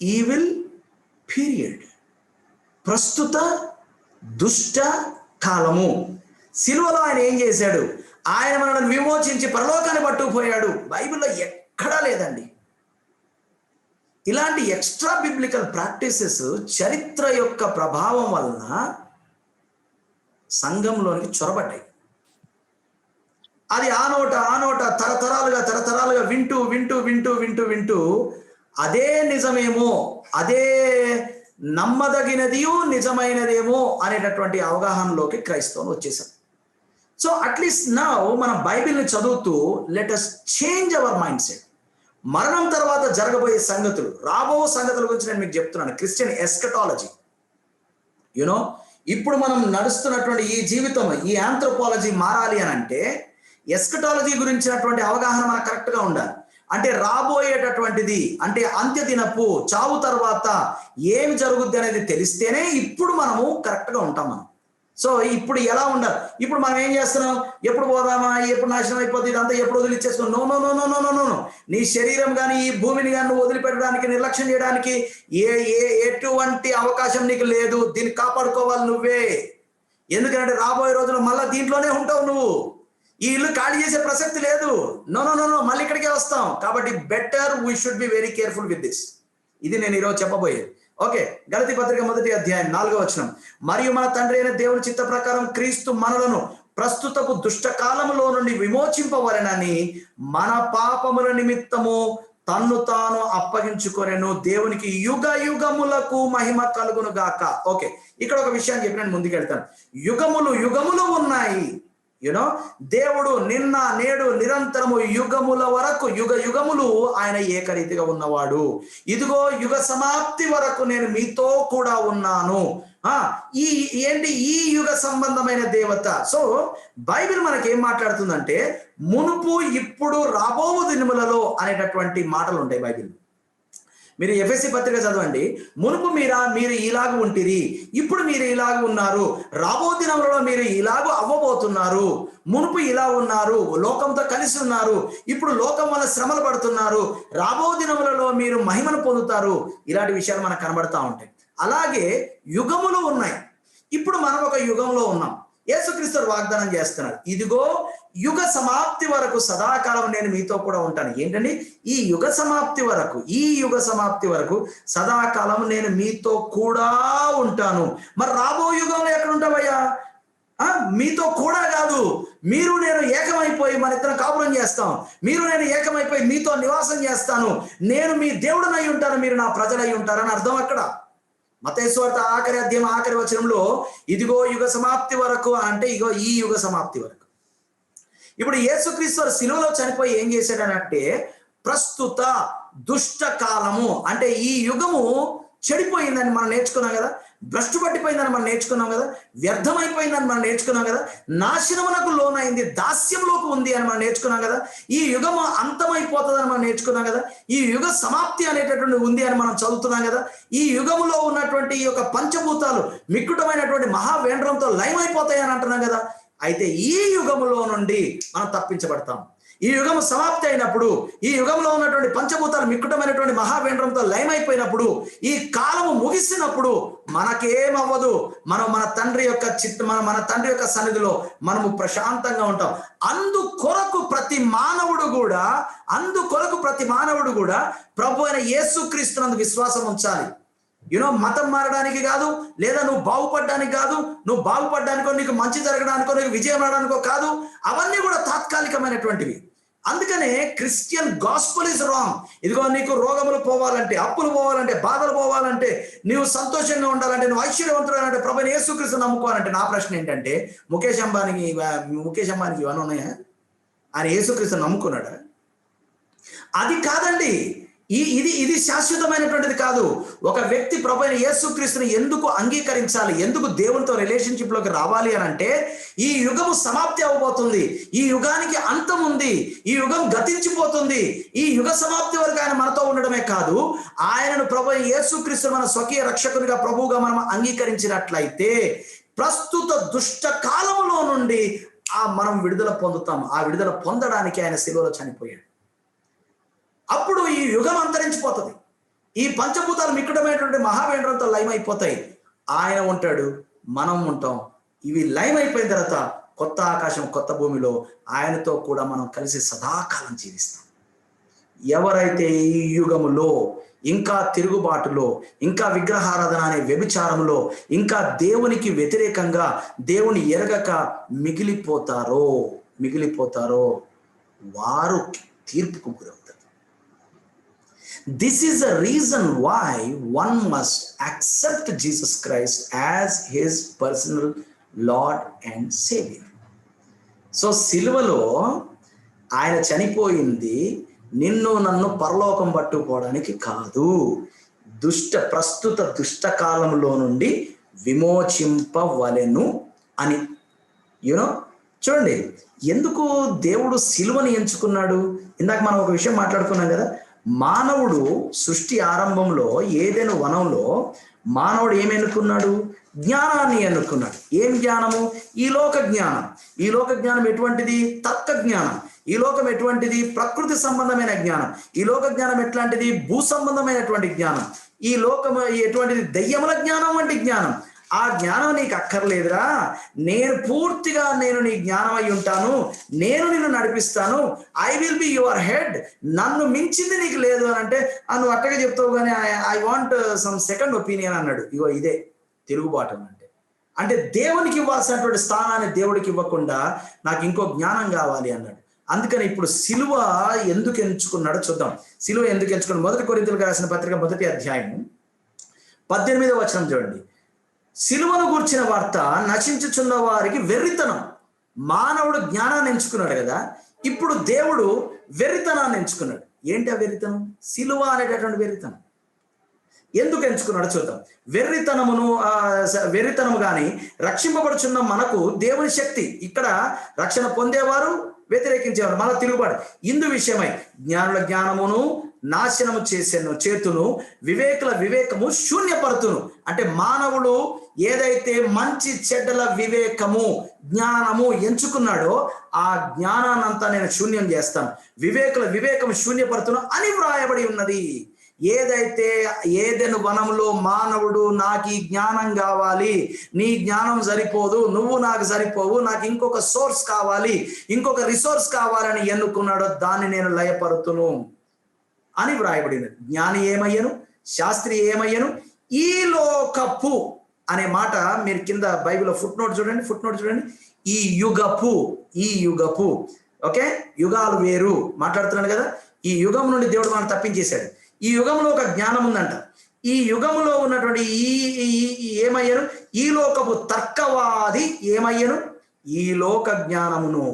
Speaker 1: evil period, ప్రస్తుత దుష్ట కాలము. సిలువలో ఆయన ఏం చేశాడు? ఆయన మనల్ని విమోచించి పరలోకాన్ని పట్టుకుపోయాడు. బైబిల్లో ఎక్కడా లేదండి ఇలాంటి ఎక్స్ట్రా బిబ్లికల్ ప్రాక్టీసెస్. చరిత్ర యొక్క ప్రభావం వలన సంఘంలోనికి చొరబడ్డాయి. అది ఆ నోట తరతరాలుగా వింటూ అదే నిజమేమో, అదే నమ్మదగినదియు నిజమైనదేమో అనేటటువంటి అవగాహనలోకి క్రైస్తవం వచ్చేసాం. సో అట్లీస్ట్ నౌ మనం బైబిల్ని చదువుతూ let us change our mind set. మరణం తర్వాత జరగబోయే సంగతులు, రాబో సంగతుల గురించి నేను మీకు చెప్తున్నాను. క్రిస్టియన్ ఎస్కటాలజీ, ఇప్పుడు మనం నడుస్తున్నటువంటి ఈ జీవితం, ఈ ఆంథ్రోపాలజీ మారాలి అని అంటే ఎస్కటాలజీ గురించినటువంటి అవగాహన మనకు కరెక్ట్గా ఉండాలి. అంటే రాబోయేటటువంటిది, అంటే అంత్య దినపు చావు తర్వాత ఏమి జరుగుద్ది అనేది తెలిస్తేనే ఇప్పుడు మనము కరెక్ట్గా ఉంటాం మనం. సో ఇప్పుడు ఎలా ఉండాలి? ఇప్పుడు మనం ఏం చేస్తున్నాం? ఎప్పుడు పోదామా, ఎప్పుడు నాశనం అయిపోతుంది, ఇదంతా ఎప్పుడు వదిలిచ్చేస్తున్నాం? No no no no no no no no. నీ శరీరం కానీ ఈ భూమిని కానీ నువ్వు వదిలిపెట్టడానికి, నిర్లక్ష్యం చేయడానికి ఎటువంటి అవకాశం నీకు లేదు. దీన్ని కాపాడుకోవాలి నువ్వే. ఎందుకంటే రాబోయే రోజుల్లో మళ్ళీ దీంట్లోనే ఉంటావు నువ్వు. ఈ ఇల్లు ఖాళీ చేసే ప్రసక్తి లేదు. నో నో నో నో, మళ్ళీ ఇక్కడికే వస్తాం. కాబట్టి better we should be very careful with this. ఇది నేను ఈరోజు చెప్పబోయేది. ఓకే, గలతీ పత్రిక 1వ అధ్యాయం 4వ వచనం. మరియు మన తండ్రి అయిన దేవుని చిత్త ప్రకారం క్రీస్తు మనలను ప్రస్తుతపు దుష్టకాలములో నుండి విమోచింపవలెనని మన పాపముల నిమిత్తము తన్ను తాను అప్పగించుకొనెను. దేవునికి యుగ యుగములకు మహిమ కలుగును గాక. ఓకే, ఇక్కడ ఒక విషయాన్ని చెప్పి నేను ముందుకెళ్తాను. యుగములు యుగములు ఉన్నాయి. యూనో, దేవుడు నిన్న నేడు నిరంతరము యుగముల వరకు, యుగ యుగములు ఆయన ఏకరీతిగా ఉన్నవాడు. ఇదిగో యుగ సమాప్తి వరకు నేను మీతో కూడా ఉన్నాను. ఈ యుగ సంబంధమైన దేవత. సో బైబిల్ మనకి ఏం మాట్లాడుతుందంటే మునుపు, ఇప్పుడు, రాబో దినములలో అనేటటువంటి మాటలు ఉంటాయి బైబిల్. మీరు ఎఫెసీ పత్రిక చదవండి. మునుపు మీరు ఇలాగ ఉంటిరి, ఇప్పుడు మీరు ఇలాగ ఉన్నారు, రాబో దినములలో మీరు ఇలాగ అవ్వబోతున్నారు. మునుపు ఇలా ఉన్నారు, లోకంతో కలిసి ఉన్నారు, ఇప్పుడు లోకం వల్ల శ్రమలు పడుతున్నారు, రాబో దినములలో మీరు మహిమను పొందుతారు. ఇలాంటి విషయాలు మనకు కనబడతా ఉంటాయి. అలాగే యుగములు ఉన్నాయి. ఇప్పుడు మనం ఒక యుగంలో ఉన్నాం. యేసుక్రీస్తు వాగ్దానం చేస్తున్నాడు, ఇదిగో యుగ సమాప్తి వరకు సదాకాలం నేను మీతో కూడా ఉంటాను. ఏంటండి? ఈ యుగ సమాప్తి వరకు సదాకాలం నేను మీతో కూడా ఉంటాను. మరి రాబో యుగంలో ఎక్కడ ఉంటావయ్యా? మీతో కూడా కాదు, మీరు నేను ఏకమైపోయి మన ఇద్దరం కాపురం చేస్తాం. మీరు నేను ఏకమైపోయి మీతో నివాసం చేస్తాను. నేను మీ దేవుడనై ఉంటాను, మీరు నా ప్రజలై ఉంటారని అర్థం అక్కడ. మత్తయి సువార్త ఆఖరి అధ్యాయం ఆఖరి వచనంలో ఇదిగో యుగ సమాప్తి వరకు అంటే ఇగో ఈ యుగ సమాప్తి వరకు. ఇప్పుడు యేసుక్రీస్తు శిలువలో చనిపోయి ఏం చేశాడనంటే ప్రస్తుత దుష్ట కాలము, అంటే ఈ యుగము చెడిపోయిందని మనం నేర్చుకున్నాం కదా, భ్రష్టు పట్టిపోయిందని మనం నేర్చుకున్నాం కదా, వ్యర్థమైపోయిందని మనం నేర్చుకున్నాం కదా, నాశనమునకు లోనైంది, దాస్యంలోకి ఉంది అని మనం నేర్చుకున్నాం కదా, ఈ యుగము అంతమైపోతుందని మనం నేర్చుకున్నాం కదా, ఈ యుగ సమాప్తి అనేటటువంటి ఉంది అని మనం చదువుతున్నాం కదా. ఈ యుగములో ఉన్నటువంటి ఈ యొక్క పంచభూతాలు మిక్కుటమైనటువంటి మహావేంద్రంతో లయమైపోతాయి అని అంటున్నాం కదా. అయితే ఈ యుగములో నుండి మనం తప్పించబడతాం. ఈ యుగము సమాప్తి అయినప్పుడు, ఈ యుగంలో ఉన్నటువంటి పంచభూతాలు మిక్కుటమైనటువంటి మహావేంద్రంతో లయమైపోయినప్పుడు, ఈ కాలము ముగిసినప్పుడు మనకేమవ్వదు. మనం మన తండ్రి యొక్క సన్నిధిలో మనము ప్రశాంతంగా ఉంటాం. అందుకొరకు ప్రతి మానవుడు కూడా ప్రభు అయిన యేసుక్రీస్తునందు విశ్వాసం ఉంచాలి. మతం మారడానికి కాదు, లేదా నువ్వు బాగుపడడానికి కాదు, నువ్వు బాగుపడడానికో, నీకు మంచి జరగడానికో, నీకు విజయం రావడానికో కాదు. అవన్నీ కూడా తాత్కాలికమైనటువంటివి. అందుకనే క్రిస్టియన్ గాస్పెల్ ఇస్ రాంగ్. ఇదిగో నీకు రోగములు పోవాలంటే, అప్పులు పోవాలంటే, బాధలు పోవాలంటే, నీవు సంతోషంగా ఉండాలంటే, నువ్వు ఐశ్వర్యవంతుడు అంటే ప్రభువైన యేసుక్రీస్తును నమ్ముకోవాలంటే, నా ప్రశ్న ఏంటంటే ముఖేష్ అంబానీకి ఇవన్నీ ఉన్నాయా? ఆయన యేసుక్రీస్తును నమ్ముకున్నాడా? అది కాదండి. ఇది శాశ్వతమైనటువంటిది కాదు. ఒక వ్యక్తి ప్రభువైన యేసుక్రీస్తుని ఎందుకు అంగీకరించాలి, ఎందుకు దేవునితో రిలేషన్షిప్ లోకి రావాలి అని అంటే, ఈ యుగము సమాప్తి అవ్వబోతుంది, ఈ యుగానికి అంతం ఉంది, ఈ యుగం గతించిపోతుంది. ఈ యుగ సమాప్తి వరకు ఆయన మనతో ఉండడమే కాదు, ఆయనను ప్రభువైన యేసుక్రీస్తుని మన స్వకీయ రక్షకునిగా ప్రభువుగా మనం అంగీకరించినట్లయితే ప్రస్తుత దుష్ట కాలములో నుండి మనం విడుదల పొందుతాం. ఆ విడుదల పొందడానికి ఆయన శిలువలో చనిపోయాడు. అప్పుడు ఈ యుగం అంతరించిపోతుంది. ఈ పంచభూతాలు మిక్కుటమైనటువంటి మహావేంద్రంతో లయమైపోతాయి. ఆయన ఉంటాడు, మనం ఉంటాం. ఇవి లయమైపోయిన తర్వాత కొత్త ఆకాశం, కొత్త భూమిలో ఆయనతో కూడా మనం కలిసి సదాకాలం జీవిస్తాం. ఎవరైతే ఈ యుగములో ఇంకా తిరుగుబాటులో, ఇంకా విగ్రహారాధన అనే వ్యభిచారంలో, ఇంకా దేవునికి వ్యతిరేకంగా దేవుని ఎరగక మిగిలిపోతారో వారు తీర్పుకు గురవుతారు. This is the reason why one must accept Jesus Christ as his personal Lord and Savior. So సిలువలో ఆయన చనిపోయింది నిన్ను నన్ను పరలోకం పట్టుకోవడానికి కాదు, ప్రస్తుత దుష్ట కాలంలో నుండి విమోచింపవలెను అని. యూనో చూడండి, ఎందుకు దేవుడు సిలువని ఎంచుకున్నాడు? ఇందాక మనం ఒక విషయం మాట్లాడుకున్నాం కదా, మానవుడు సృష్టి ఆరంభంలో ఏదైనా వనంలో మానవుడు ఏమి ఎన్నుకున్నాడు? జ్ఞానాన్ని ఎన్నుకున్నాడు. ఏం జ్ఞానము? ఈ లోక జ్ఞానం. ఈ లోక జ్ఞానం ఎటువంటిది? తర్క జ్ఞానం. ఈ లోకం ఎటువంటిది? ప్రకృతి సంబంధమైన జ్ఞానం. ఈ లోక జ్ఞానం ఎట్లాంటిది? భూ సంబంధమైనటువంటి జ్ఞానం. ఈ లోకం ఎటువంటిది? దయ్యముల జ్ఞానం వంటి జ్ఞానం. ఆ జ్ఞానం నీకు అక్కర్లేదురా, నేను పూర్తిగా నేను నీ జ్ఞానం అయి ఉంటాను, నేను నిన్ను నడిపిస్తాను, I will be your head, నన్ను మించింది నీకు లేదు అని అంటే నువ్వు అట్టగా చెప్తావు, కానీ I want sum second opinion అన్నాడు. ఇగో ఇదే తిరుగుబాటు అంటే దేవునికి ఇవ్వాల్సినటువంటి స్థానాన్ని దేవుడికి ఇవ్వకుండా నాకు ఇంకో జ్ఞానం కావాలి అన్నాడు. అందుకని ఇప్పుడు సిలువ ఎందుకు ఎంచుకున్నాడో చూద్దాం. సిలువ ఎందుకు ఎంచుకున్నాడు? 1 కొరింథీయులకు రాసిన పత్రిక 1వ అధ్యాయం 18వ వచనం చూడండి. సిలువను గూర్చిన వార్త నశించుచున్న వారికి వెర్రితనం. మానవుడు జ్ఞానాన్ని ఎంచుకున్నాడు కదా, ఇప్పుడు దేవుడు వెర్రితనాన్ని ఎంచుకున్నాడు. ఏంటి ఆ వెర్రితనం? సిలువ అనేటటువంటి వెర్రితనం. ఎందుకు ఎంచుకున్నాడో చూద్దాం. వెర్రితనము కానీ రక్షింపబడుచున్న మనకు దేవుని శక్తి. ఇక్కడ రక్షణ పొందేవారు, వ్యతిరేకించేవారు, మన తిరుగుబాటు. ఇందు విషయమై జ్ఞానుల జ్ఞానమును నాశనము చేతును, వివేకుల వివేకము శూన్యపరుతును. అంటే మానవుడు ఏదైతే మంచి చెడ్డల వివేకము, జ్ఞానము ఎంచుకున్నాడో ఆ జ్ఞానాన్నంతా నేను శూన్యం చేస్తాను, వివేకుల వివేకము శూన్యపరుతును అని వ్రాయబడి ఉన్నది. ఏదైతే ఏదెను వనంలో మానవుడు నాకు ఈ జ్ఞానం కావాలి, నీ జ్ఞానం సరిపోదు, నువ్వు నాకు సరిపోవు, నాకు ఇంకొక సోర్స్ కావాలి, ఇంకొక రిసోర్స్ కావాలని ఎన్నుకున్నాడో దాన్ని నేను లయపరుతును అని వ్రాయబడినది. జ్ఞాని ఏమయ్యను, శాస్త్రి ఏమయ్యను, ఈ లోకపు అనే మాట మీరు కింద బైబిల్లో ఫుట్ నోట్ చూడండి. ఈ యుగపు ఓకే, యుగాలు వేరు మాట్లాడుతున్నాడు కదా. ఈ యుగం నుండి దేవుడు మనం తప్పించేశాడు. ఈ యుగంలో ఒక జ్ఞానం ఉందంట. ఈ యుగంలో ఉన్నటువంటి ఏమయ్యను, ఈ లోకపు తర్కవాది ఏమయ్యను, ఈ లోక జ్ఞానమును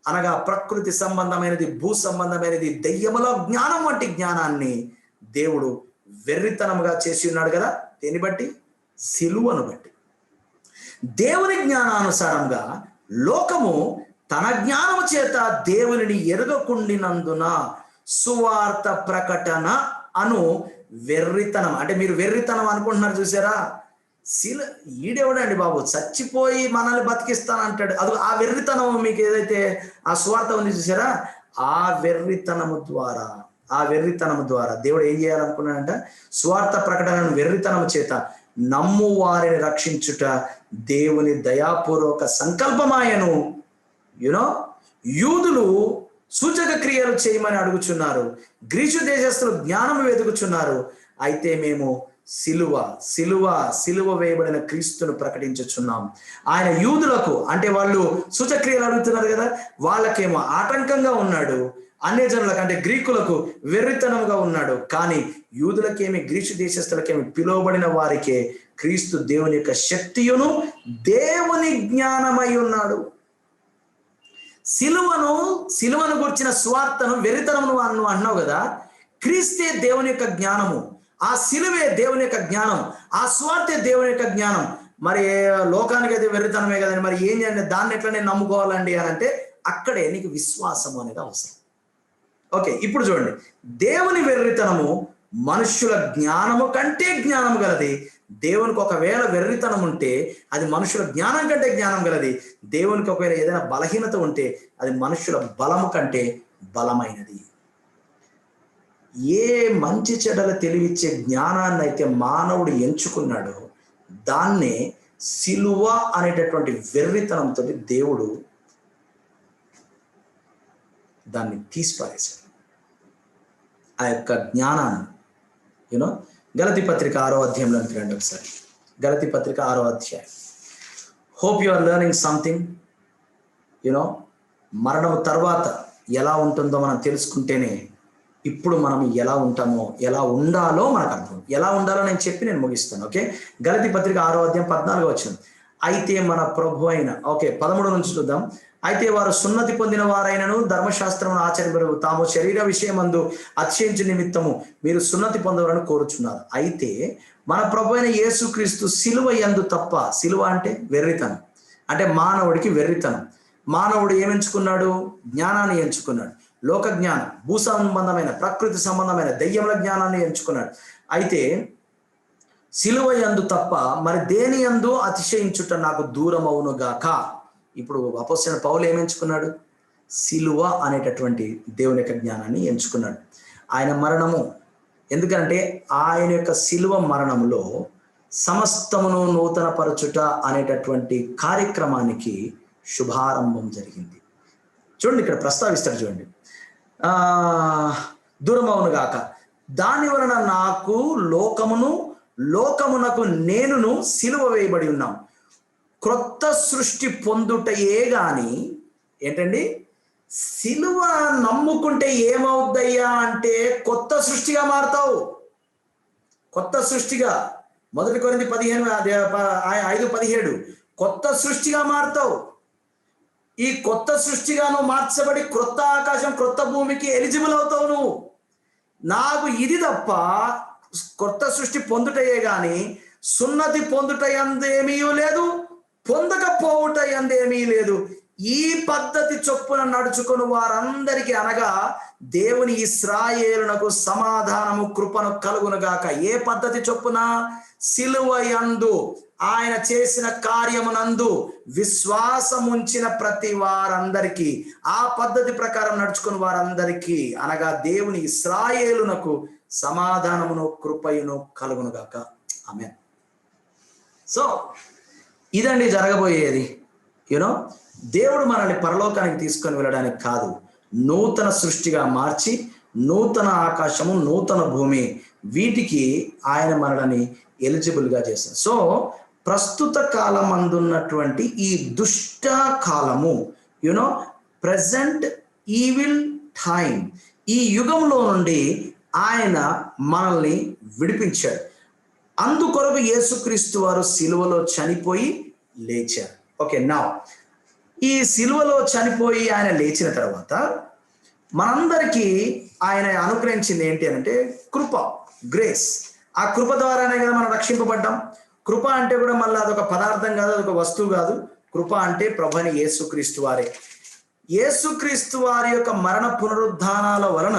Speaker 1: అనగా ప్రకృతి సంబంధమైనది, భూ సంబంధమైనది, దయ్యముల జ్ఞానం వంటి జ్ఞానాన్ని దేవుడు వెర్రితనముగా చేసి ఉన్నాడు కదా. దేన్ని బట్టి? సిలువను బట్టి. దేవుని జ్ఞానానుసారంగా లోకము తన జ్ఞానము చేత దేవునిని ఎరుగకుండినందున సువార్త ప్రకటన అను వెర్రితనం. అంటే మీరు వెర్రితనం అనుకుంటున్నారు చూసారా, ఈడెవడండి బాబు, చచ్చిపోయి మనల్ని బతికిస్తానంటాడు. అది ఆ వెర్రితనం. మీకు ఏదైతే ఆ సువార్త ఉంది చూసారా, ఆ వెర్రితనము ద్వారా దేవుడు ఏం చేయాలనుకున్నాడంట? సువార్త ప్రకటనను వెర్రితనము చేత నమ్ము వారిని రక్షించుట దేవుని దయాపూర్వక సంకల్పమాయను. యూదులు సూచక క్రియలు చేయమని అడుగుచున్నారు, గ్రీసు దేశస్తులు జ్ఞానము వెతుకుచున్నారు, అయితే మేము సిలువ వేయబడిన క్రీస్తును ప్రకటించుచున్నాం. ఆయన యూదులకు, అంటే వాళ్ళు సూచక్రియలు అడుగుతున్నారు కదా, వాళ్ళకేమో ఆటంకంగా ఉన్నాడు, అన్యజనులకు అంటే గ్రీకులకు వెర్రితనముగా ఉన్నాడు. కానీ యూదులకేమి, గ్రీసు దేశస్తులకేమి, పిలువబడిన వారికే క్రీస్తు దేవుని యొక్క శక్తియును దేవుని జ్ఞానమై ఉన్నాడు. సిలువను గుర్చిన స్వార్థను వెర్రితనమును నువ్వు అన్నావు కదా, క్రీస్తే దేవుని యొక్క జ్ఞానము, ఆ సిలువే దేవుని యొక్క జ్ఞానం, ఆ స్వార్థే దేవుని యొక్క జ్ఞానం. మరి లోకానికి అయితే వెర్రితనమే కదండి, మరి ఏం చేయండి, దాన్ని ఎట్లా నేను నమ్ముకోవాలండి అని అంటే అక్కడే నీకు విశ్వాసము అనేది అవసరం. ఓకే, ఇప్పుడు చూడండి, దేవుని వెర్రితనము మనుష్యుల జ్ఞానము కంటే జ్ఞానం గలది. దేవునికి ఒకవేళ వెర్రితనం ఉంటే అది మనుషుల జ్ఞానం కంటే జ్ఞానం గలది. దేవునికి ఒకవేళ ఏదైనా బలహీనత ఉంటే అది మనుషుల బలము కంటే బలమైనది. ఏ మంచి చెడ్డల తెలివిచ్చే జ్ఞానాన్ని అయితే మానవుడు ఎంచుకున్నాడో దాన్నే సిలువ అనేటటువంటి వెర్రితనంతో దేవుడు దాన్ని తీసిపారేశాడు. ఆ యొక్క జ్ఞానాన్ని గలతీ పత్రిక 6వ అధ్యాయంలోనికి రండి ఒకసారి. గలతీ పత్రిక 6వ అధ్యాయం. Hope you are learning something. మరణం తర్వాత ఎలా ఉంటుందో మనం తెలుసుకుంటేనే ఇప్పుడు మనం ఎలా ఉంటామో, ఎలా ఉండాలో మనకు అర్థం. ఎలా ఉండాలో నేను ముగిస్తాను. ఓకే, గలతీ పత్రిక 6వ అధ్యాయం 14వ వచనం. అయితే మన ప్రభు అయిన 13 నుంచి చూద్దాం. అయితే వారు సున్నతి పొందిన వారైనను ధర్మశాస్త్రమును ఆచరింపరు, తాము శరీర విషయమందు అతిశయించు నిమిత్తము మీరు సున్నతి పొందవాలని కోరుచున్నారు. అయితే మన ప్రభు అయిన యేసుక్రీస్తు సిలువ యందు తప్ప, సిలువ అంటే వెర్రితనం, అంటే మానవుడికి వెర్రితనం. మానవుడు ఏమెంచుకున్నాడు? జ్ఞానాన్ని ఎంచుకున్నాడు. లోక జ్ఞానం, భూ సంబంధమైన, ప్రకృతి సంబంధమైన, దెయ్యముల జ్ఞానాన్ని ఎంచుకున్నాడు. అయితే సిలువ యందు తప్ప మరి దేని యందు అతిశయించుట నాకు దూరం అవును గాక. ఇప్పుడు అపోస్తలుడైన పౌలు ఏమెంచుకున్నాడు? సిలువ అనేటటువంటి దేవుని యొక్క జ్ఞానాన్ని ఎంచుకున్నాడు. ఆయన మరణము, ఎందుకంటే ఆయన యొక్క సిలువ మరణంలో సమస్తమును నూతన పరచుట అనేటటువంటి కార్యక్రమానికి శుభారంభం జరిగింది. చూడండి, ఇక్కడ ప్రస్తావిస్తాడు చూడండి, దూరమవును గాక. దాని వలన నాకు లోకమునకు నేనును సిలువ వేయబడి ఉన్నాం. క్రొత్త సృష్టి పొందుటయే గాని, ఏంటండి, సిలువ నమ్ముకుంటే ఏమవుద్దయ్యా అంటే కొత్త సృష్టిగా మారుతావు. కొత్త సృష్టిగా, 1 కొరింథీ 5:17 కొత్త సృష్టిగా మారుతావు. ఈ కొత్త సృష్టిగా నువ్వు మార్చబడి క్రొత్త ఆకాశం, క్రొత్త భూమికి ఎలిజిబుల్ అవుతావు నువ్వు. నాకు ఇది తప్ప కొత్త సృష్టి పొందుటయే గాని సున్నతి పొందుట యందేమీ లేదు, పొందకపోవుట యందేమీ లేదు. ఈ పద్ధతి చొప్పున నడుచుకుని వారందరికీ, అనగా దేవుని ఇశ్రాయేలునకు సమాధానము కృపను కలుగునుగాక. ఏ పద్ధతి చొప్పున? సిలువ యందు ఆయన చేసిన కార్యమునందు విశ్వాసముంచిన ప్రతి వారందరికీ, ఆ పద్ధతి ప్రకారం నడుచుకుని వారందరికీ, అనగా దేవుని ఇశ్రాయేలునకు సమాధానమును కృపయును కలుగునుగాక. ఆమేన్. సో ఇదండి జరగబోయేది. యూనో, దేవుడు మనల్ని పరలోకానికి తీసుకొని వెళ్ళడానికి కాదు, నూతన సృష్టిగా మార్చి నూతన ఆకాశము, నూతన భూమి, వీటికి ఆయన మనల్ని ఎలిజిబుల్గా చేశారు. సో ప్రస్తుత కాలం అందున్నటువంటి ఈ దుష్ట కాలము, యునో, ప్రెజెంట్ ఈవిల్ టైం, ఈ యుగంలో నుండి ఆయన మనల్ని విడిపించాడు. అందుకొరకు యేసుక్రీస్తు వారు సిలువలో చనిపోయి లేచారు. ఓకే, నౌ ఈ సిలువలో చనిపోయి ఆయన లేచిన తర్వాత మనందరికీ ఆయన అనుగ్రహించింది ఏంటి అంటే కృప, గ్రేస్. ఆ కృప ద్వారానే కదా మనం రక్షింపబడ్డాం. కృప అంటే కూడా మళ్ళీ అదొక పదార్థం కాదు, అదొక వస్తువు కాదు. కృప అంటే ప్రభుని యేసుక్రీస్తు వారే. యేసుక్రీస్తు వారి యొక్క మరణ పునరుద్ధానాల వలన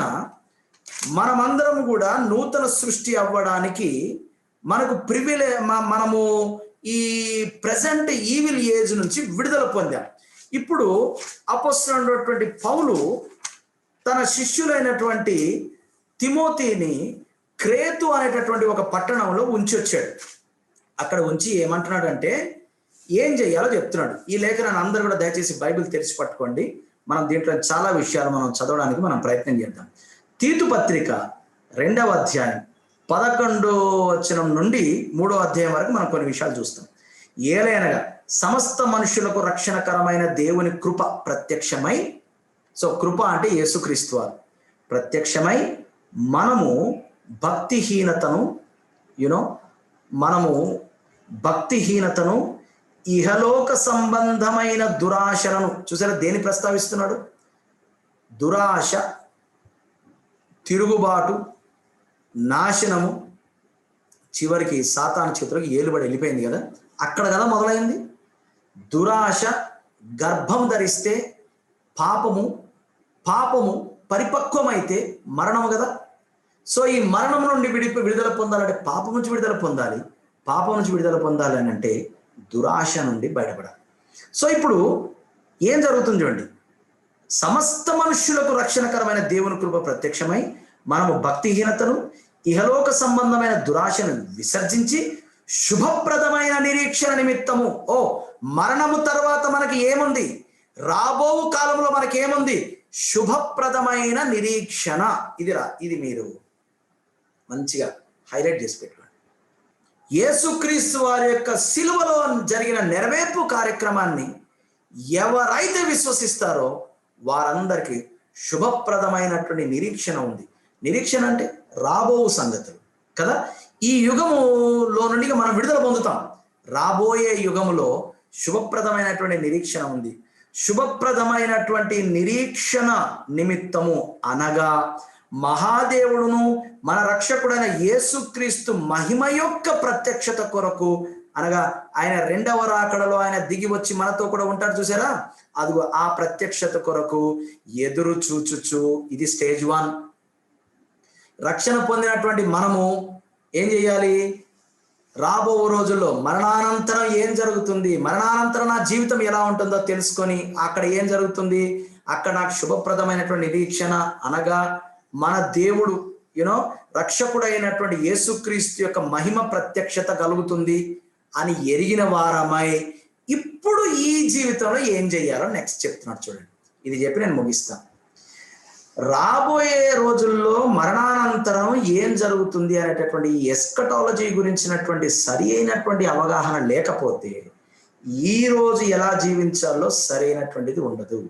Speaker 1: మనమందరం కూడా నూతన సృష్టి అవ్వడానికి మనకు మనము ఈ ప్రెజెంట్ ఈవిల్ ఏజ్ నుంచి విడుదల పొందాం. ఇప్పుడు అపోస్తలుడైనటువంటి పౌలు తన శిష్యులైనటువంటి తిమోతిని క్రేతు అనేటటువంటి ఒక పట్టణంలో ఉంచి వచ్చాడు. అక్కడ ఉంచి ఏమంటున్నాడంటే ఏం చేయాలో చెప్తున్నాడు. ఈ లేఖనాన్ని అందరూ కూడా దయచేసి బైబిల్ తెరిచి పట్టుకోండి. మనం దీంట్లో చాలా విషయాలు మనం చదవడానికి మనం ప్రయత్నం చేద్దాం. తీతు పత్రిక 2వ అధ్యాయం 11వ వచనం నుండి 3వ అధ్యాయం వరకు మనం కొన్ని విషయాలు చూస్తాం. ఏలైనగా సమస్త మనుషులకు రక్షణకరమైన దేవుని కృప ప్రత్యక్షమై, సో కృప అంటే యేసుక్రీస్తు వారు ప్రత్యక్షమై మనము భక్తిహీనతను ఇహలోక సంబంధమైన దురాశలను, చూసారా దేని ప్రస్తావిస్తున్నాడు? దురాశ, తిరుగుబాటు, నాశనము, చివరికి సాతాను చేతులకు ఏలుబడి వెళ్ళిపోయింది కదా, అక్కడ కదా మొదలైంది. దురాశ గర్భం ధరిస్తే పాపము పరిపక్వమైతే మరణము కదా. సో ఈ మరణం నుండి విడుదల పొందాలంటే పాపం నుంచి విడుదల పొందాలి. పాపం నుంచి విడుదల పొందాలి అని అంటే దురాశ నుండి బయటపడాలి. సో ఇప్పుడు ఏం జరుగుతుంది చూడండి. సమస్త మనుష్యులకు రక్షణకరమైన దేవుని కృప ప్రత్యక్షమై మనము భక్తిహీనతను, ఇహలోక సంబంధమైన దురాశను విసర్జించి శుభప్రదమైన నిరీక్షణ నిమిత్తము, మరణము తర్వాత మనకి ఏముంది, రాబో కాలంలో మనకేముంది, శుభప్రదమైన నిరీక్షణ. ఇది మీరు మంచిగా హైలైట్ చేసి పెట్టుకోండి. యేసుక్రీస్తు వారి యొక్క సిలువలో జరిగిన నెరవేర్పు కార్యక్రమాన్ని ఎవరైతే విశ్వసిస్తారో వారందరికీ శుభప్రదమైనటువంటి నిరీక్షణ ఉంది. నిరీక్షణ అంటే రాబో సంగతులు కదా. ఈ యుగములో నుండి మనం విడుదల పొందుతాం. రాబోయే యుగములో శుభప్రదమైనటువంటి నిరీక్షణ ఉంది. శుభప్రదమైనటువంటి నిరీక్షణ నిమిత్తము అనగా మహాదేవుడును మన రక్షకుడైన యేసుక్రీస్తు మహిమ యొక్క ప్రత్యక్షత కొరకు, అనగా ఆయన రెండవ రాకడలో ఆయన దిగి వచ్చి మనతో కూడా ఉంటాడు చూసారా, అదిగో ఆ ప్రత్యక్షత కొరకు ఎదురు చూచుచు. ఇది స్టేజ్ 1. రక్షణ పొందినటువంటి మనము ఏం చేయాలి? రాబో రోజుల్లో మరణానంతరం ఏం జరుగుతుంది, మరణానంతరం నా జీవితం ఎలా ఉంటుందో తెలుసుకొని అక్కడ ఏం జరుగుతుంది, అక్కడ నాకు శుభప్రదమైనటువంటి నిరీక్షణ అనగా మన దేవుడు రక్షకుడు అయినటువంటి యేసుక్రీస్తు యొక్క మహిమ ప్రత్యక్షత కలుగుతుంది అని ఎరిగిన వారమై ఇప్పుడు ఈ జీవితంలో ఏం చేయాలో నెక్స్ట్ చెప్తున్నాడు చూడండి. ఇది చెప్పి నేను ముగిస్తాను. రాబోయే రోజుల్లో మరణానంతరం ఏం జరుగుతుంది అనేటటువంటి ఎస్కటాలజీ గురించినటువంటి సరి అయినటువంటి అవగాహన లేకపోతే ఈ రోజు ఎలా జీవించాలో సరైనటువంటిది ఉండదు.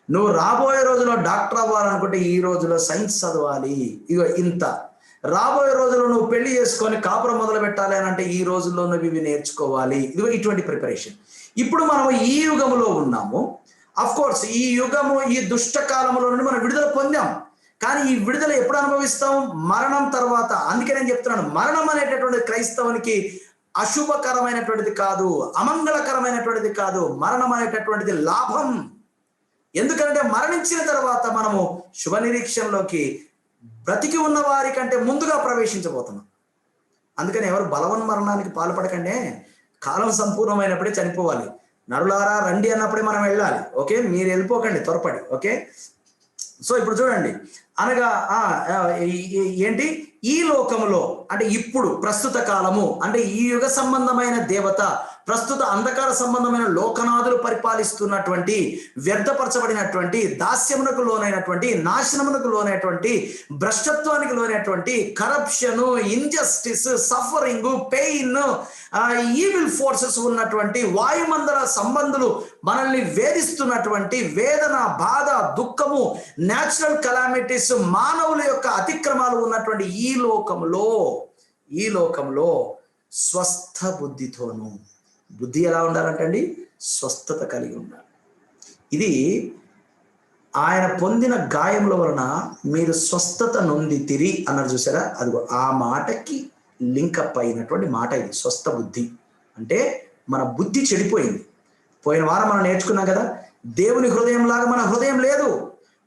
Speaker 1: నువ్వు రాబోయే రోజుల్లో డాక్టర్ అవ్వాలనుకుంటే ఈ రోజులో సైన్స్ చదవాలి, ఇగో ఇంత. రాబోయే రోజుల్లో నువ్వు పెళ్లి చేసుకొని కాపురం మొదలు పెట్టాలి అని అంటే ఈ రోజుల్లో నువ్వు ఇవి నేర్చుకోవాలి, ఇదిగో ఇటువంటి ప్రిపరేషన్. ఇప్పుడు మనం ఈ యుగంలో ఉన్నాము. అఫ్ కోర్స్ ఈ యుగము, ఈ దుష్ట కాలంలో నుండి మనం విడుదల పొందాం. కానీ ఈ విడుదల ఎప్పుడు అనుభవిస్తాం? మరణం తర్వాత. అందుకే నేను చెప్తున్నాను, మరణం అనేటటువంటి క్రైస్తవునికి అశుభకరమైనటువంటిది కాదు, అమంగళకరమైనటువంటిది కాదు. మరణం అనేటటువంటిది లాభం. ఎందుకంటే మరణించిన తర్వాత మనము శుభ నిరీక్షణలోకి బ్రతికి ఉన్న వారి కంటే ముందుగా ప్రవేశించబోతున్నాం. అందుకని ఎవరు బలవన్మరణానికి పాల్పడకండి. కాలం సంపూర్ణమైనప్పుడే చనిపోవాలి. నరులారా రండి అన్నప్పుడే మనం వెళ్ళాలి. ఓకే, మీరు వెళ్ళిపోకండి త్వరపడి. ఓకే, సో ఇప్పుడు చూడండి, అనగా ఏంటి, ఈ లోకములో అంటే ఇప్పుడు ప్రస్తుత కాలము అంటే ఈ యుగ సంబంధమైన దేవత, ప్రస్తుత అంధకార సంబంధమైన లోకనాథులు పరిపాలిస్తున్నటువంటి, వ్యర్థపరచబడినటువంటి, దాస్యమునకు లోనైనటువంటి, నాశనమునకు లోనైనటువంటి, భ్రష్టత్వానికి లోనైనటువంటి, corruption, injustice, suffering, pain, evil forces ఉన్నటువంటి వాయుమండల సంబంధులు మనల్ని వేధిస్తున్నటువంటి వేదన, బాధ, దుఃఖము, న్యాచురల్ కెలామిటీస్, మానవుల యొక్క అతిక్రమాలు ఉన్నటువంటి ఈ లోకంలో స్వస్థ బుద్ధితోను, బుద్ధి ఎలా ఉండాలంటండి? స్వస్థత కలిగి ఉండాలి. ఇది ఆయన పొందిన గాయముల వలన మీరు స్వస్థత నొందితిరి అన్నారు చూసారా, అదిగో ఆ మాటకి లింకప్ అయినటువంటి మాట ఇది. స్వస్థ బుద్ధి అంటే మన బుద్ధి చెడిపోయింది. పోయిన వారం మనం నేర్చుకున్నాం కదా, దేవుని హృదయం లాగా మన హృదయం లేదు.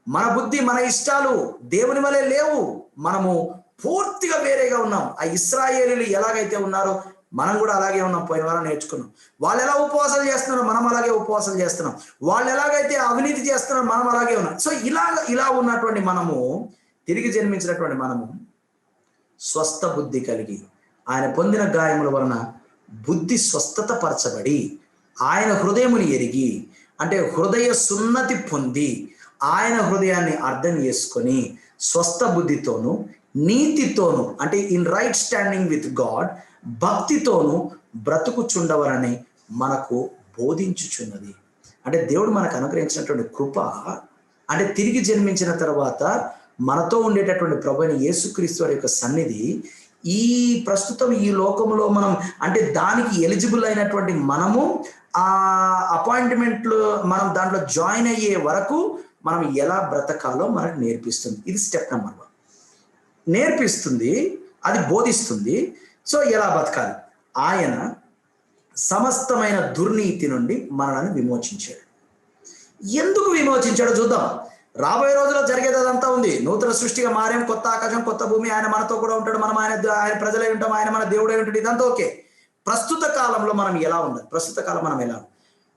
Speaker 1: మన బుద్ధి, మన ఇష్టాలు దేవుని వలె లేవు. మనము పూర్తిగా వేరేగా ఉన్నాం. ఆ ఇశ్రాయేలీయులు ఎలాగైతే ఉన్నారో మనం కూడా అలాగే ఉన్నాం. పోయిన వారం నేర్చుకున్నాం. వాళ్ళు ఎలా ఉపవాసాలు చేస్తున్నారో మనం అలాగే ఉపవాసాలు చేస్తున్నాం. వాళ్ళు ఎలాగైతే అవినీతి చేస్తున్నారో మనం అలాగే ఉన్నాం. సో ఇలా ఉన్నటువంటి మనము, తిరిగి జన్మించినటువంటి మనము స్వస్థ బుద్ధి కలిగి ఆయన పొందిన గాయముల వలన బుద్ధి స్వస్థత పరచబడి ఆయన హృదయముని ఎరిగి, అంటే హృదయ సున్నతి పొంది ఆయన హృదయాన్ని అర్థం చేసుకొని స్వస్థ బుద్ధితోను, నీతితోను అంటే in right standing with God, భక్తితోను బ్రతుకుచుండవరని మనకు బోధించుచున్నది. అంటే దేవుడు మనకు అనుగ్రహించినటువంటి కృప, అంటే తిరిగి జన్మించిన తర్వాత మనతో ఉండేటటువంటి ప్రభువైన యేసుక్రీస్తు వారి యొక్క సన్నిధి ఈ ప్రస్తుతం ఈ లోకంలో మనం, అంటే దానికి ఎలిజిబుల్ అయినటువంటి మనము ఆ అపాయింట్మెంట్లు మనం దాంట్లో జాయిన్ అయ్యే వరకు మనం ఎలా బ్రతకాలో మనకు నేర్పిస్తుంది. ఇది స్టెప్ నెంబర్ 1. నేర్పిస్తుంది, అది బోధిస్తుంది. సో ఎలా బతకాలి? ఆయన సమస్తమైన దుర్నీతి నుండి మనల్ని విమోచించాడు. ఎందుకు విమోచించాడో చూద్దాం. రాబోయే రోజుల్లో జరిగేది అదంతా ఉంది. నూతన సృష్టిగా మారేం, కొత్త ఆకాశం, కొత్త భూమి, ఆయన మనతో కూడా ఉంటాడు, మనం ఆయన ప్రజలై ఉంటాం, ఆయన మన దేవుడై ఉంటాడు, ఇదంతా ఓకే. ప్రస్తుత కాలంలో మనం ఎలా ఉండాలి? ప్రస్తుత కాలం మనం ఎలా,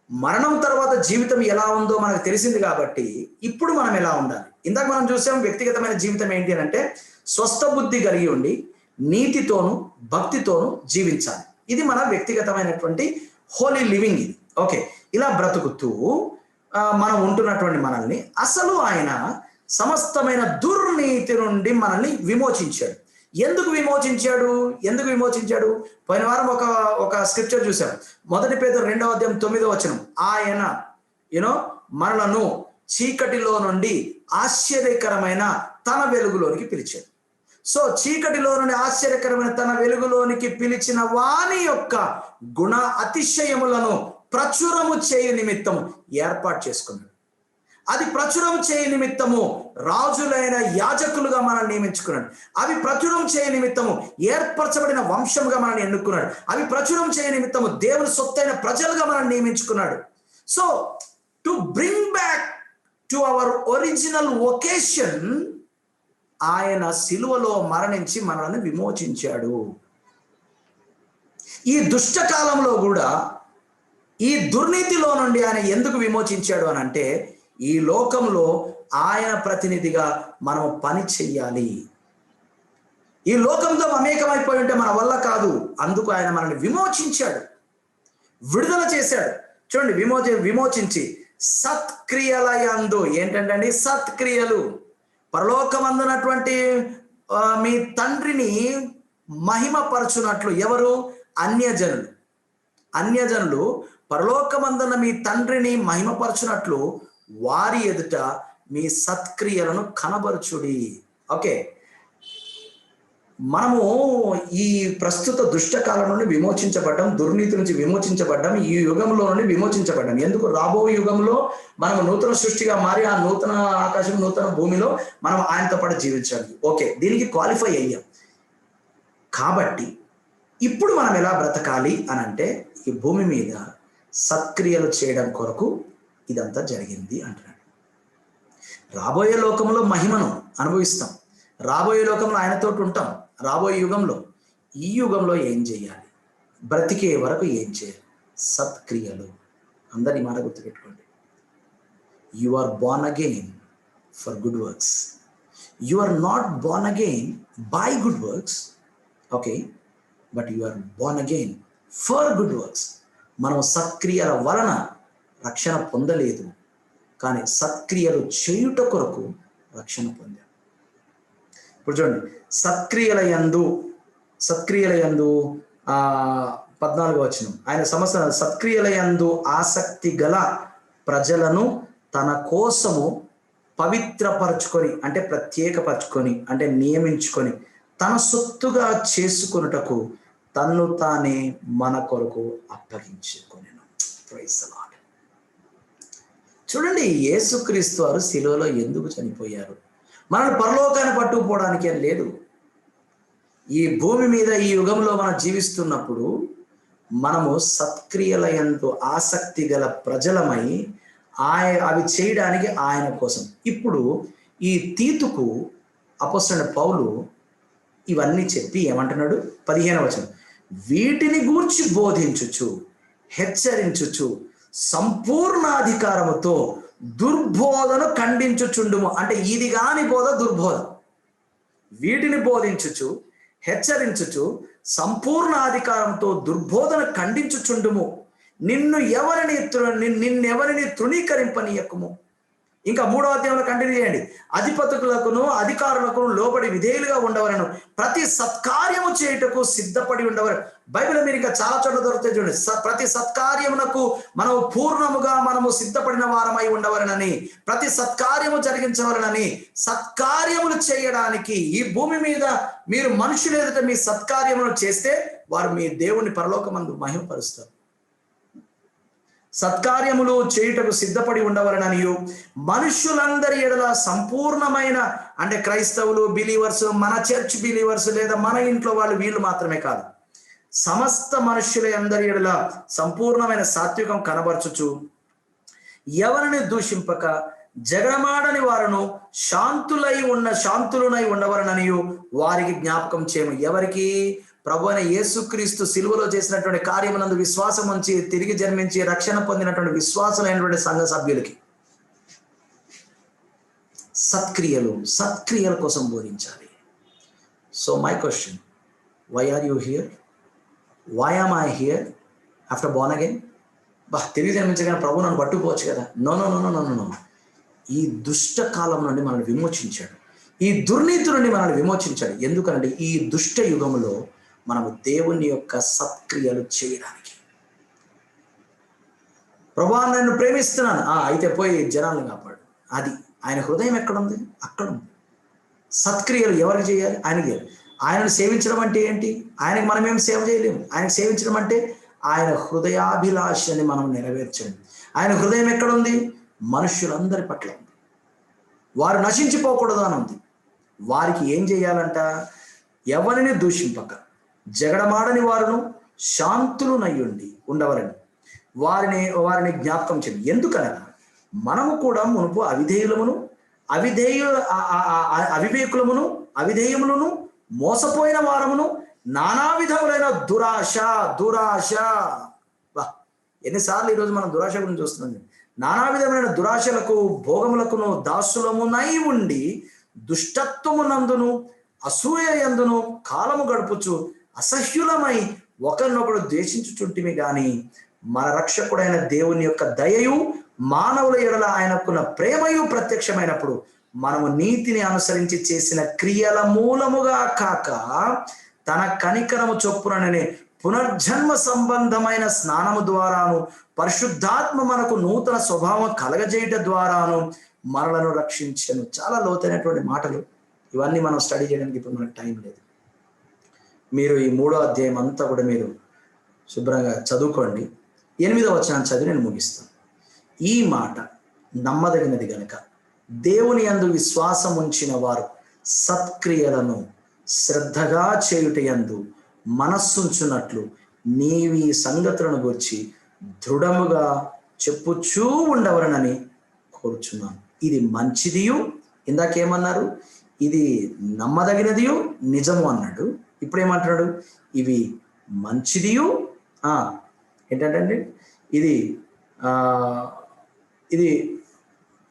Speaker 1: మరణం తర్వాత జీవితం ఎలా ఉందో మనకు తెలిసింది కాబట్టి ఇప్పుడు మనం ఎలా ఉండాలి? ఇందాక మనం చూసాం వ్యక్తిగతమైన జీవితం ఏంటి అని అంటే స్వస్థ బుద్ధి కలిగి ఉండి నీతితోను భక్తితోను జీవించాలి. ఇది మన వ్యక్తిగతమైనటువంటి హోలీ లివింగ్. ఇది ఓకే. ఇలా బ్రతుకుతూ మనం ఉంటున్నటువంటి మనల్ని అసలు ఆయన సమస్తమైన దుర్నీతి నుండి మనల్ని విమోచించాడు. ఎందుకు విమోచించాడు? పోయిన వారం ఒక స్క్రిప్చర్ చూసాం. 1 పేతురు 2:9 ఆయన మనలను చీకటిలో నుండి ఆశ్చర్యకరమైన తన వెలుగులోనికి పిలిచాడు. సో చీకటిలో నుండి ఆశ్చర్యకరమైన తన వెలుగులోనికి పిలిచిన వాని యొక్క గుణ అతిశయములను ప్రచురము చేయు నిమిత్తము ఏర్పాటు చేసుకున్నాడు. అది ప్రచురం చేయ నిమిత్తము రాజులైన యాజకులుగా మనల్ని నియమించుకున్నాడు. అవి ప్రచురం చేయ నిమిత్తము ఏర్పరచబడిన వంశంగా మనల్ని ఎన్నుకున్నాడు. అవి ప్రచురం చేయ నిమిత్తము దేవుని సొత్తైన ప్రజలుగా మనల్ని నియమించుకున్నాడు. So to bring back to our original vocation, ఆయన సిలువలో మరణించి మనల్ని విమోచించాడు. ఈ దుష్ట కాలంలో కూడా ఈ దుర్నీతిలో నుండి ఆయన ఎందుకు విమోచించాడు అని అంటే, ఈ లోకంలో ఆయన ప్రతినిధిగా మనం పని చెయ్యాలి. ఈ లోకంతో మమేకమైపోయి ఉంటే మన వల్ల కాదు. అందుకు ఆయన మనల్ని విమోచించాడు, విడుదల చేశాడు. చూడండి, విమోచించి సత్క్రియల యందు, ఏంటంటే సత్క్రియలు, పరలోకమందునటువంటి మీ తండ్రిని మహిమపరచునట్లు. ఎవరు? అన్యజనులు పరలోకమందున మీ తండ్రిని మహిమపరచునట్లు వారి ఎదుట మీ సత్క్రియలను కనబరుచుడి. ఓకే, మనము ఈ ప్రస్తుత దుష్టకాలం నుండి విమోచించబడ్డాం, దుర్నీతి నుంచి విమోచించబడ్డాం, ఈ యుగంలో నుండి విమోచించబడ్డాం. ఎందుకు? రాబో యుగంలో మనం నూతన సృష్టిగా మారి ఆ నూతన ఆకాశం, నూతన భూమిలో మనం ఆయనతో పాటు జీవించాలి. ఓకే, దీనికి క్వాలిఫై అయ్యాం. కాబట్టి ఇప్పుడు మనం ఎలా బ్రతకాలి అని అంటే, ఈ భూమి మీద సత్క్రియలు చేయడం కొరకు ఇదంతా జరిగింది అంటున్నాడు. రాబోయే లోకంలో మహిమను అనుభవిస్తాం, రాబోయే లోకంలో ఆయనతో ఉంటాం. రాబోయే యుగంలో, ఈ యుగంలో ఏం చేయాలి? బ్రతికే వరకు ఏం చేయాలి? సత్క్రియలు. అందరి మాట గుర్తుపెట్టుకోండి. You are born again for good works. You are not born again by good works, okay, but you are born again for good works. మనం సత్క్రియల వలన రక్షణ పొందలేదు, కానీ సత్క్రియలు చేయుట కొరకు రక్షణ పొందాం. ఇప్పుడు చూడండి, సత్క్రియల యందు 14వ వచనం, ఆయన సత్క్రియల యందు ఆసక్తి గల ప్రజలను తన కోసము పవిత్రపరచుకొని, అంటే ప్రత్యేకపరచుకొని, అంటే నియమించుకొని, తన సొత్తుగా చేసుకొనుటకు తన్ను తానే మన కొరకు అప్పగించుకొనెను. Praise the lord. చూడండి, యేసుక్రీస్తు వారు శిలువలో ఎందుకు చనిపోయారు? మనల్ని పరలోకాన్ని పట్టుకుపోవడానికి అని లేదు. ఈ భూమి మీద ఈ యుగంలో మనం జీవిస్తున్నప్పుడు మనము సత్క్రియల యందు ఆసక్తి గల ప్రజలమై అవి చేయడానికి ఆయన కోసం. ఇప్పుడు ఈ తీతుకు అపొస్తలుడైన పౌలు ఇవన్నీ చెప్పి ఏమంటున్నాడు? 15వ వచనం, వీటిని గూర్చి బోధించుచు హెచ్చరించుచు సంపూర్ణాధికారముతో దుర్బోధను ఖండించుచుండుము. అంటే ఇది కాని బోధ దుర్బోధ. వీటిని బోధించుచు హెచ్చరించుచు సంపూర్ణ అధికారంతో దుర్బోధన ఖండించుచుండుము. నిన్నెవరిని తృణీకరింపనీయకుము. ఇంకా 3వ అధ్యాయంలో కంటిన్యూ చేయండి. అధిపతులకును అధికారులకును లోబడి విధేయులుగా ఉండవలను, ప్రతి సత్కార్యము చేయుటకు సిద్ధపడి ఉండవలను. బైబిల్ మీరు ఇంకా చాలా చోట్ల దొరుకుతాయి చూడండి. ప్రతి సత్కార్యమునకు మనము పూర్ణముగా మనము సిద్ధపడిన వారమై ఉండవలనని, ప్రతి సత్కార్యము జరిగించవలనని. సత్కార్యములు చేయడానికి ఈ భూమి మీద మీరు మనుషులు ఎదుట మీ సత్కార్యములు చేస్తే వారు మీ దేవుని పరలోకమందు మహిమపరుస్తారు. సత్కార్యములు చేయుటకు సిద్ధపడి ఉండవలననియు, మనుషులందరి ఎడల సంపూర్ణమైన, అంటే క్రైస్తవులు, బిలీవర్స్, మన చర్చ్ బిలీవర్స్, లేదా మన ఇంట్లో వాళ్ళు, వీళ్ళు మాత్రమే కాదు, సమస్త మనుష్యుల అందరి ఎడల సంపూర్ణమైన సాత్వికం కనబరచుచు, ఎవరిని దూషింపక జగడమాడని వారును శాంతులునై ఉండవలననియు వారికి జ్ఞాపకం చేయము. ఎవరికి? ప్రభు అయిన యేసుక్రీస్తు సిలువలో చేసినటువంటి కార్యమునందు విశ్వాసం ఉంచి తిరిగి జన్మించి రక్షణ పొందినటువంటి విశ్వాసులైనటువంటి సంఘ సభ్యులకి సత్క్రియల కోసం బోధించాలి. So my question, why are you here? Why am I here after born again? తిరిగి జన్మించగానే ప్రభు నన్ను పట్టుకోవచ్చు కదా? నో. ఈ దుష్ట కాలం నుండి మనల్ని విమోచించాడు, ఈ దుర్నీతి నుండి మనల్ని విమోచించాడు. ఎందుకంటే ఈ దుష్ట యుగంలో మనము దేవుని యొక్క సత్క్రియలు చేయడానికి. ప్రభువా నన్ను ప్రేమిస్తున్నాను, అయితే పోయి జనాలను కాపాడు. అది ఆయన హృదయం ఎక్కడుంది? అక్కడ ఉంది. సత్క్రియలు ఎవరికి చేయాలి? ఆయనకి చేయాలి. ఆయనను సేవించడం అంటే ఏంటి? ఆయనకు మనమేం సేవ చేయలేము. ఆయనకు సేవించడం అంటే ఆయన హృదయాభిలాషని మనం నెరవేర్చండి. ఆయన హృదయం ఎక్కడుంది? మనుష్యులందరి పట్ల ఉంది. వారు నశించిపోకూడదు అని ఉంది. వారికి ఏం చేయాలంట? ఎవరిని దూషింపక జగడమాడని వారును శాంతులు నయ్యుండి ఉండవలని వారిని జ్ఞాపకం చేయండి. ఎందుకనగా మనము కూడా మునుపు అవివేకులమును అవిధేయములను మోసపోయిన వారమును నానా విధములైన దురాశ ఎన్నిసార్లు ఈరోజు మనం దురాశ గురించి చూస్తున్నాం. నానా విధమైన దురాశలకు భోగములకును దాసులమునై ఉండి దుష్టత్వమునందును అసూయ యందును కాలము గడుపుచు అసహ్యులమై ఒకరినొకడు ద్వేషించుచుంటిమి గాని మన రక్షకుడైన దేవుని యొక్క దయయు మానవుల ఎడల ఆయనకున్న ప్రేమయు ప్రత్యక్షమైనప్పుడు మనము నీతిని అనుసరించి చేసిన క్రియల మూలముగా కాక తన కనికరము చొప్పుననే పునర్జన్మ సంబంధమైన స్నానము ద్వారాను పరిశుద్ధాత్మ మనకు నూతన స్వభావం కలగజేయట ద్వారాను మనలను రక్షించను. చాలా లోతైనటువంటి మాటలు. ఇవన్నీ మనం స్టడీ చేయడానికి ఇప్పుడు మనకు టైం లేదు. మీరు ఈ 3వ అధ్యాయం అంతా కూడా మీరు శుభ్రంగా చదువుకోండి. 8వ వచనాన్ని చదివి నేను ముగిస్తాను. ఈ మాట నమ్మదగినది గనుక దేవుని యందు విశ్వాసం ఉంచిన వారు సత్క్రియలను శ్రద్ధగా చేయుట యందు మనస్సుంచున్నట్లు నీవి సంగతులను గురించి దృఢముగా చెప్పుచూ ఉండవలనని కోరుచున్నాను. ఇది మంచిదియు, ఇందాకేమన్నారు? ఇది నమ్మదగినదియు నిజము అన్నాడు. ఇప్పుడు ఏమంటున్నాడు? ఇవి మంచిదియు ఏంటంటే ఇది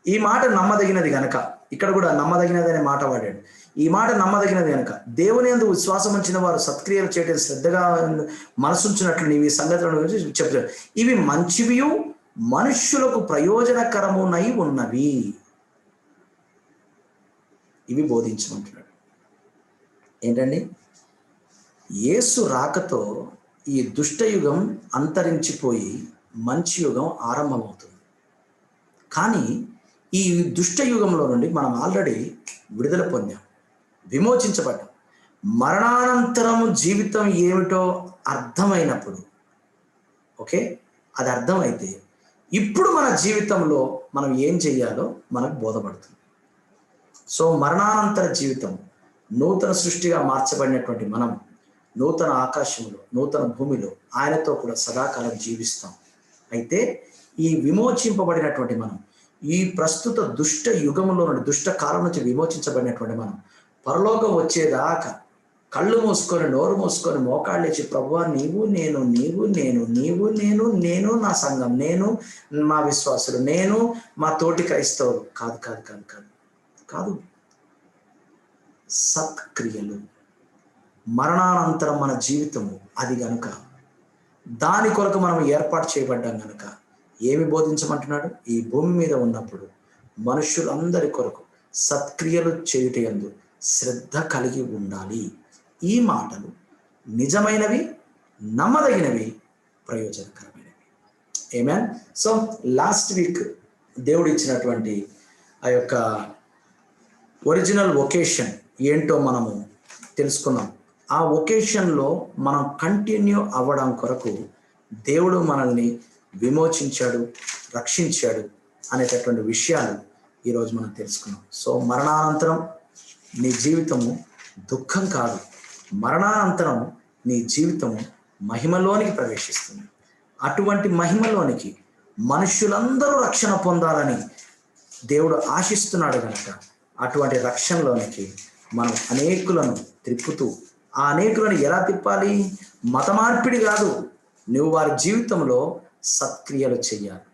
Speaker 1: ఈ మాట నమ్మదగినది గనక, ఇక్కడ కూడా నమ్మదగినది అనే మాట వాడాడు. ఈ మాట నమ్మదగినది గనక దేవుని యందు విశ్వాసం ఉంచిన వారు సత్క్రియలు చేయడం శ్రద్ధగా మనసుంచినట్లు నీవి సంగతులను గురించి చెప్తాడు. ఇవి మంచివియు మనుష్యులకు ప్రయోజనకరమునై ఉన్నవి. ఇవి బోధించమంటున్నాడు. ఏంటండి? యేసు రాకతో ఈ దుష్టయుగం అంతరించిపోయి మంచి యుగం ఆరంభమవుతుంది. కానీ ఈ దుష్టయుగంలో నుండి మనం ఆల్రెడీ విడుదల పొందాం, విమోచించబడ్డాం. మరణానంతరము జీవితం ఏమిటో అర్థమైనప్పుడు, ఓకే, అది అర్థమైతే ఇప్పుడు మన జీవితంలో మనం ఏం చెయ్యాలో మనకు బోధపడుతుంది. సో మరణానంతర జీవితం, నూతన సృష్టిగా మార్చబడినటువంటి మనం నూతన ఆకాశంలో నూతన భూమిలో ఆయనతో కూడా సదాకాలం జీవిస్తాం. అయితే ఈ విమోచింపబడినటువంటి మనం ఈ ప్రస్తుత దుష్ట యుగంలో నుండి, దుష్ట కాలం నుంచి విమోచించబడినటువంటి మనం పరలోకం వచ్చేదాకా కళ్ళు మూసుకొని నోరు మూసుకొని మోకాళ్ళు లేచి ప్రభువా నీవు నేను, నీవు నేను, నీవు నేను, నేను నా సంఘం, నేను మా విశ్వాసులు, నేను మా తోటి క్రైస్తవులు, కాదు కాదు కాదు కాదు కాదు సత్క్రియలు. మరణానంతరం మన జీవితము అది గనుక, దాని కొరకు మనం ఏర్పాటు చేయబడ్డాం గనుక ఏమి బోధించమంటున్నాడు? ఈ భూమి మీద ఉన్నప్పుడు మనుషులందరి కొరకు సత్క్రియలు చేయుట యందు శ్రద్ధ కలిగి ఉండాలి. ఈ మాటలు నిజమైనవి, నమ్మదగినవి, ప్రయోజనకరమైనవి. ఆమేన్. సో లాస్ట్ వీక్ దేవుడు ఇచ్చినటువంటి ఆ యొక్క ఒరిజినల్ వొకేషన్ ఏంటో మనము తెలుసుకున్నాం. ఆ వొకేషన్లో మనం కంటిన్యూ అవ్వడం కొరకు దేవుడు మనల్ని విమోచించాడు, రక్షించాడు అనేటటువంటి విషయాలు ఈరోజు మనం తెలుసుకున్నాం. సో మరణానంతరం నీ జీవితము దుఃఖం కాదు, మరణానంతరం నీ జీవితము మహిమలోనికి ప్రవేశిస్తుంది. అటువంటి మహిమలోనికి మనుష్యులందరూ రక్షణ పొందాలని దేవుడు ఆశిస్తున్నాడు కనుక అటువంటి రక్షణలోనికి మనం అనేకులను త్రిప్పుతూ, ఆ అనేకులను ఎలా తిప్పాలి? మత మార్పిడి కాదు, నువ్వు వారి జీవితంలో సత్క్రియలు చెయ్యాలి.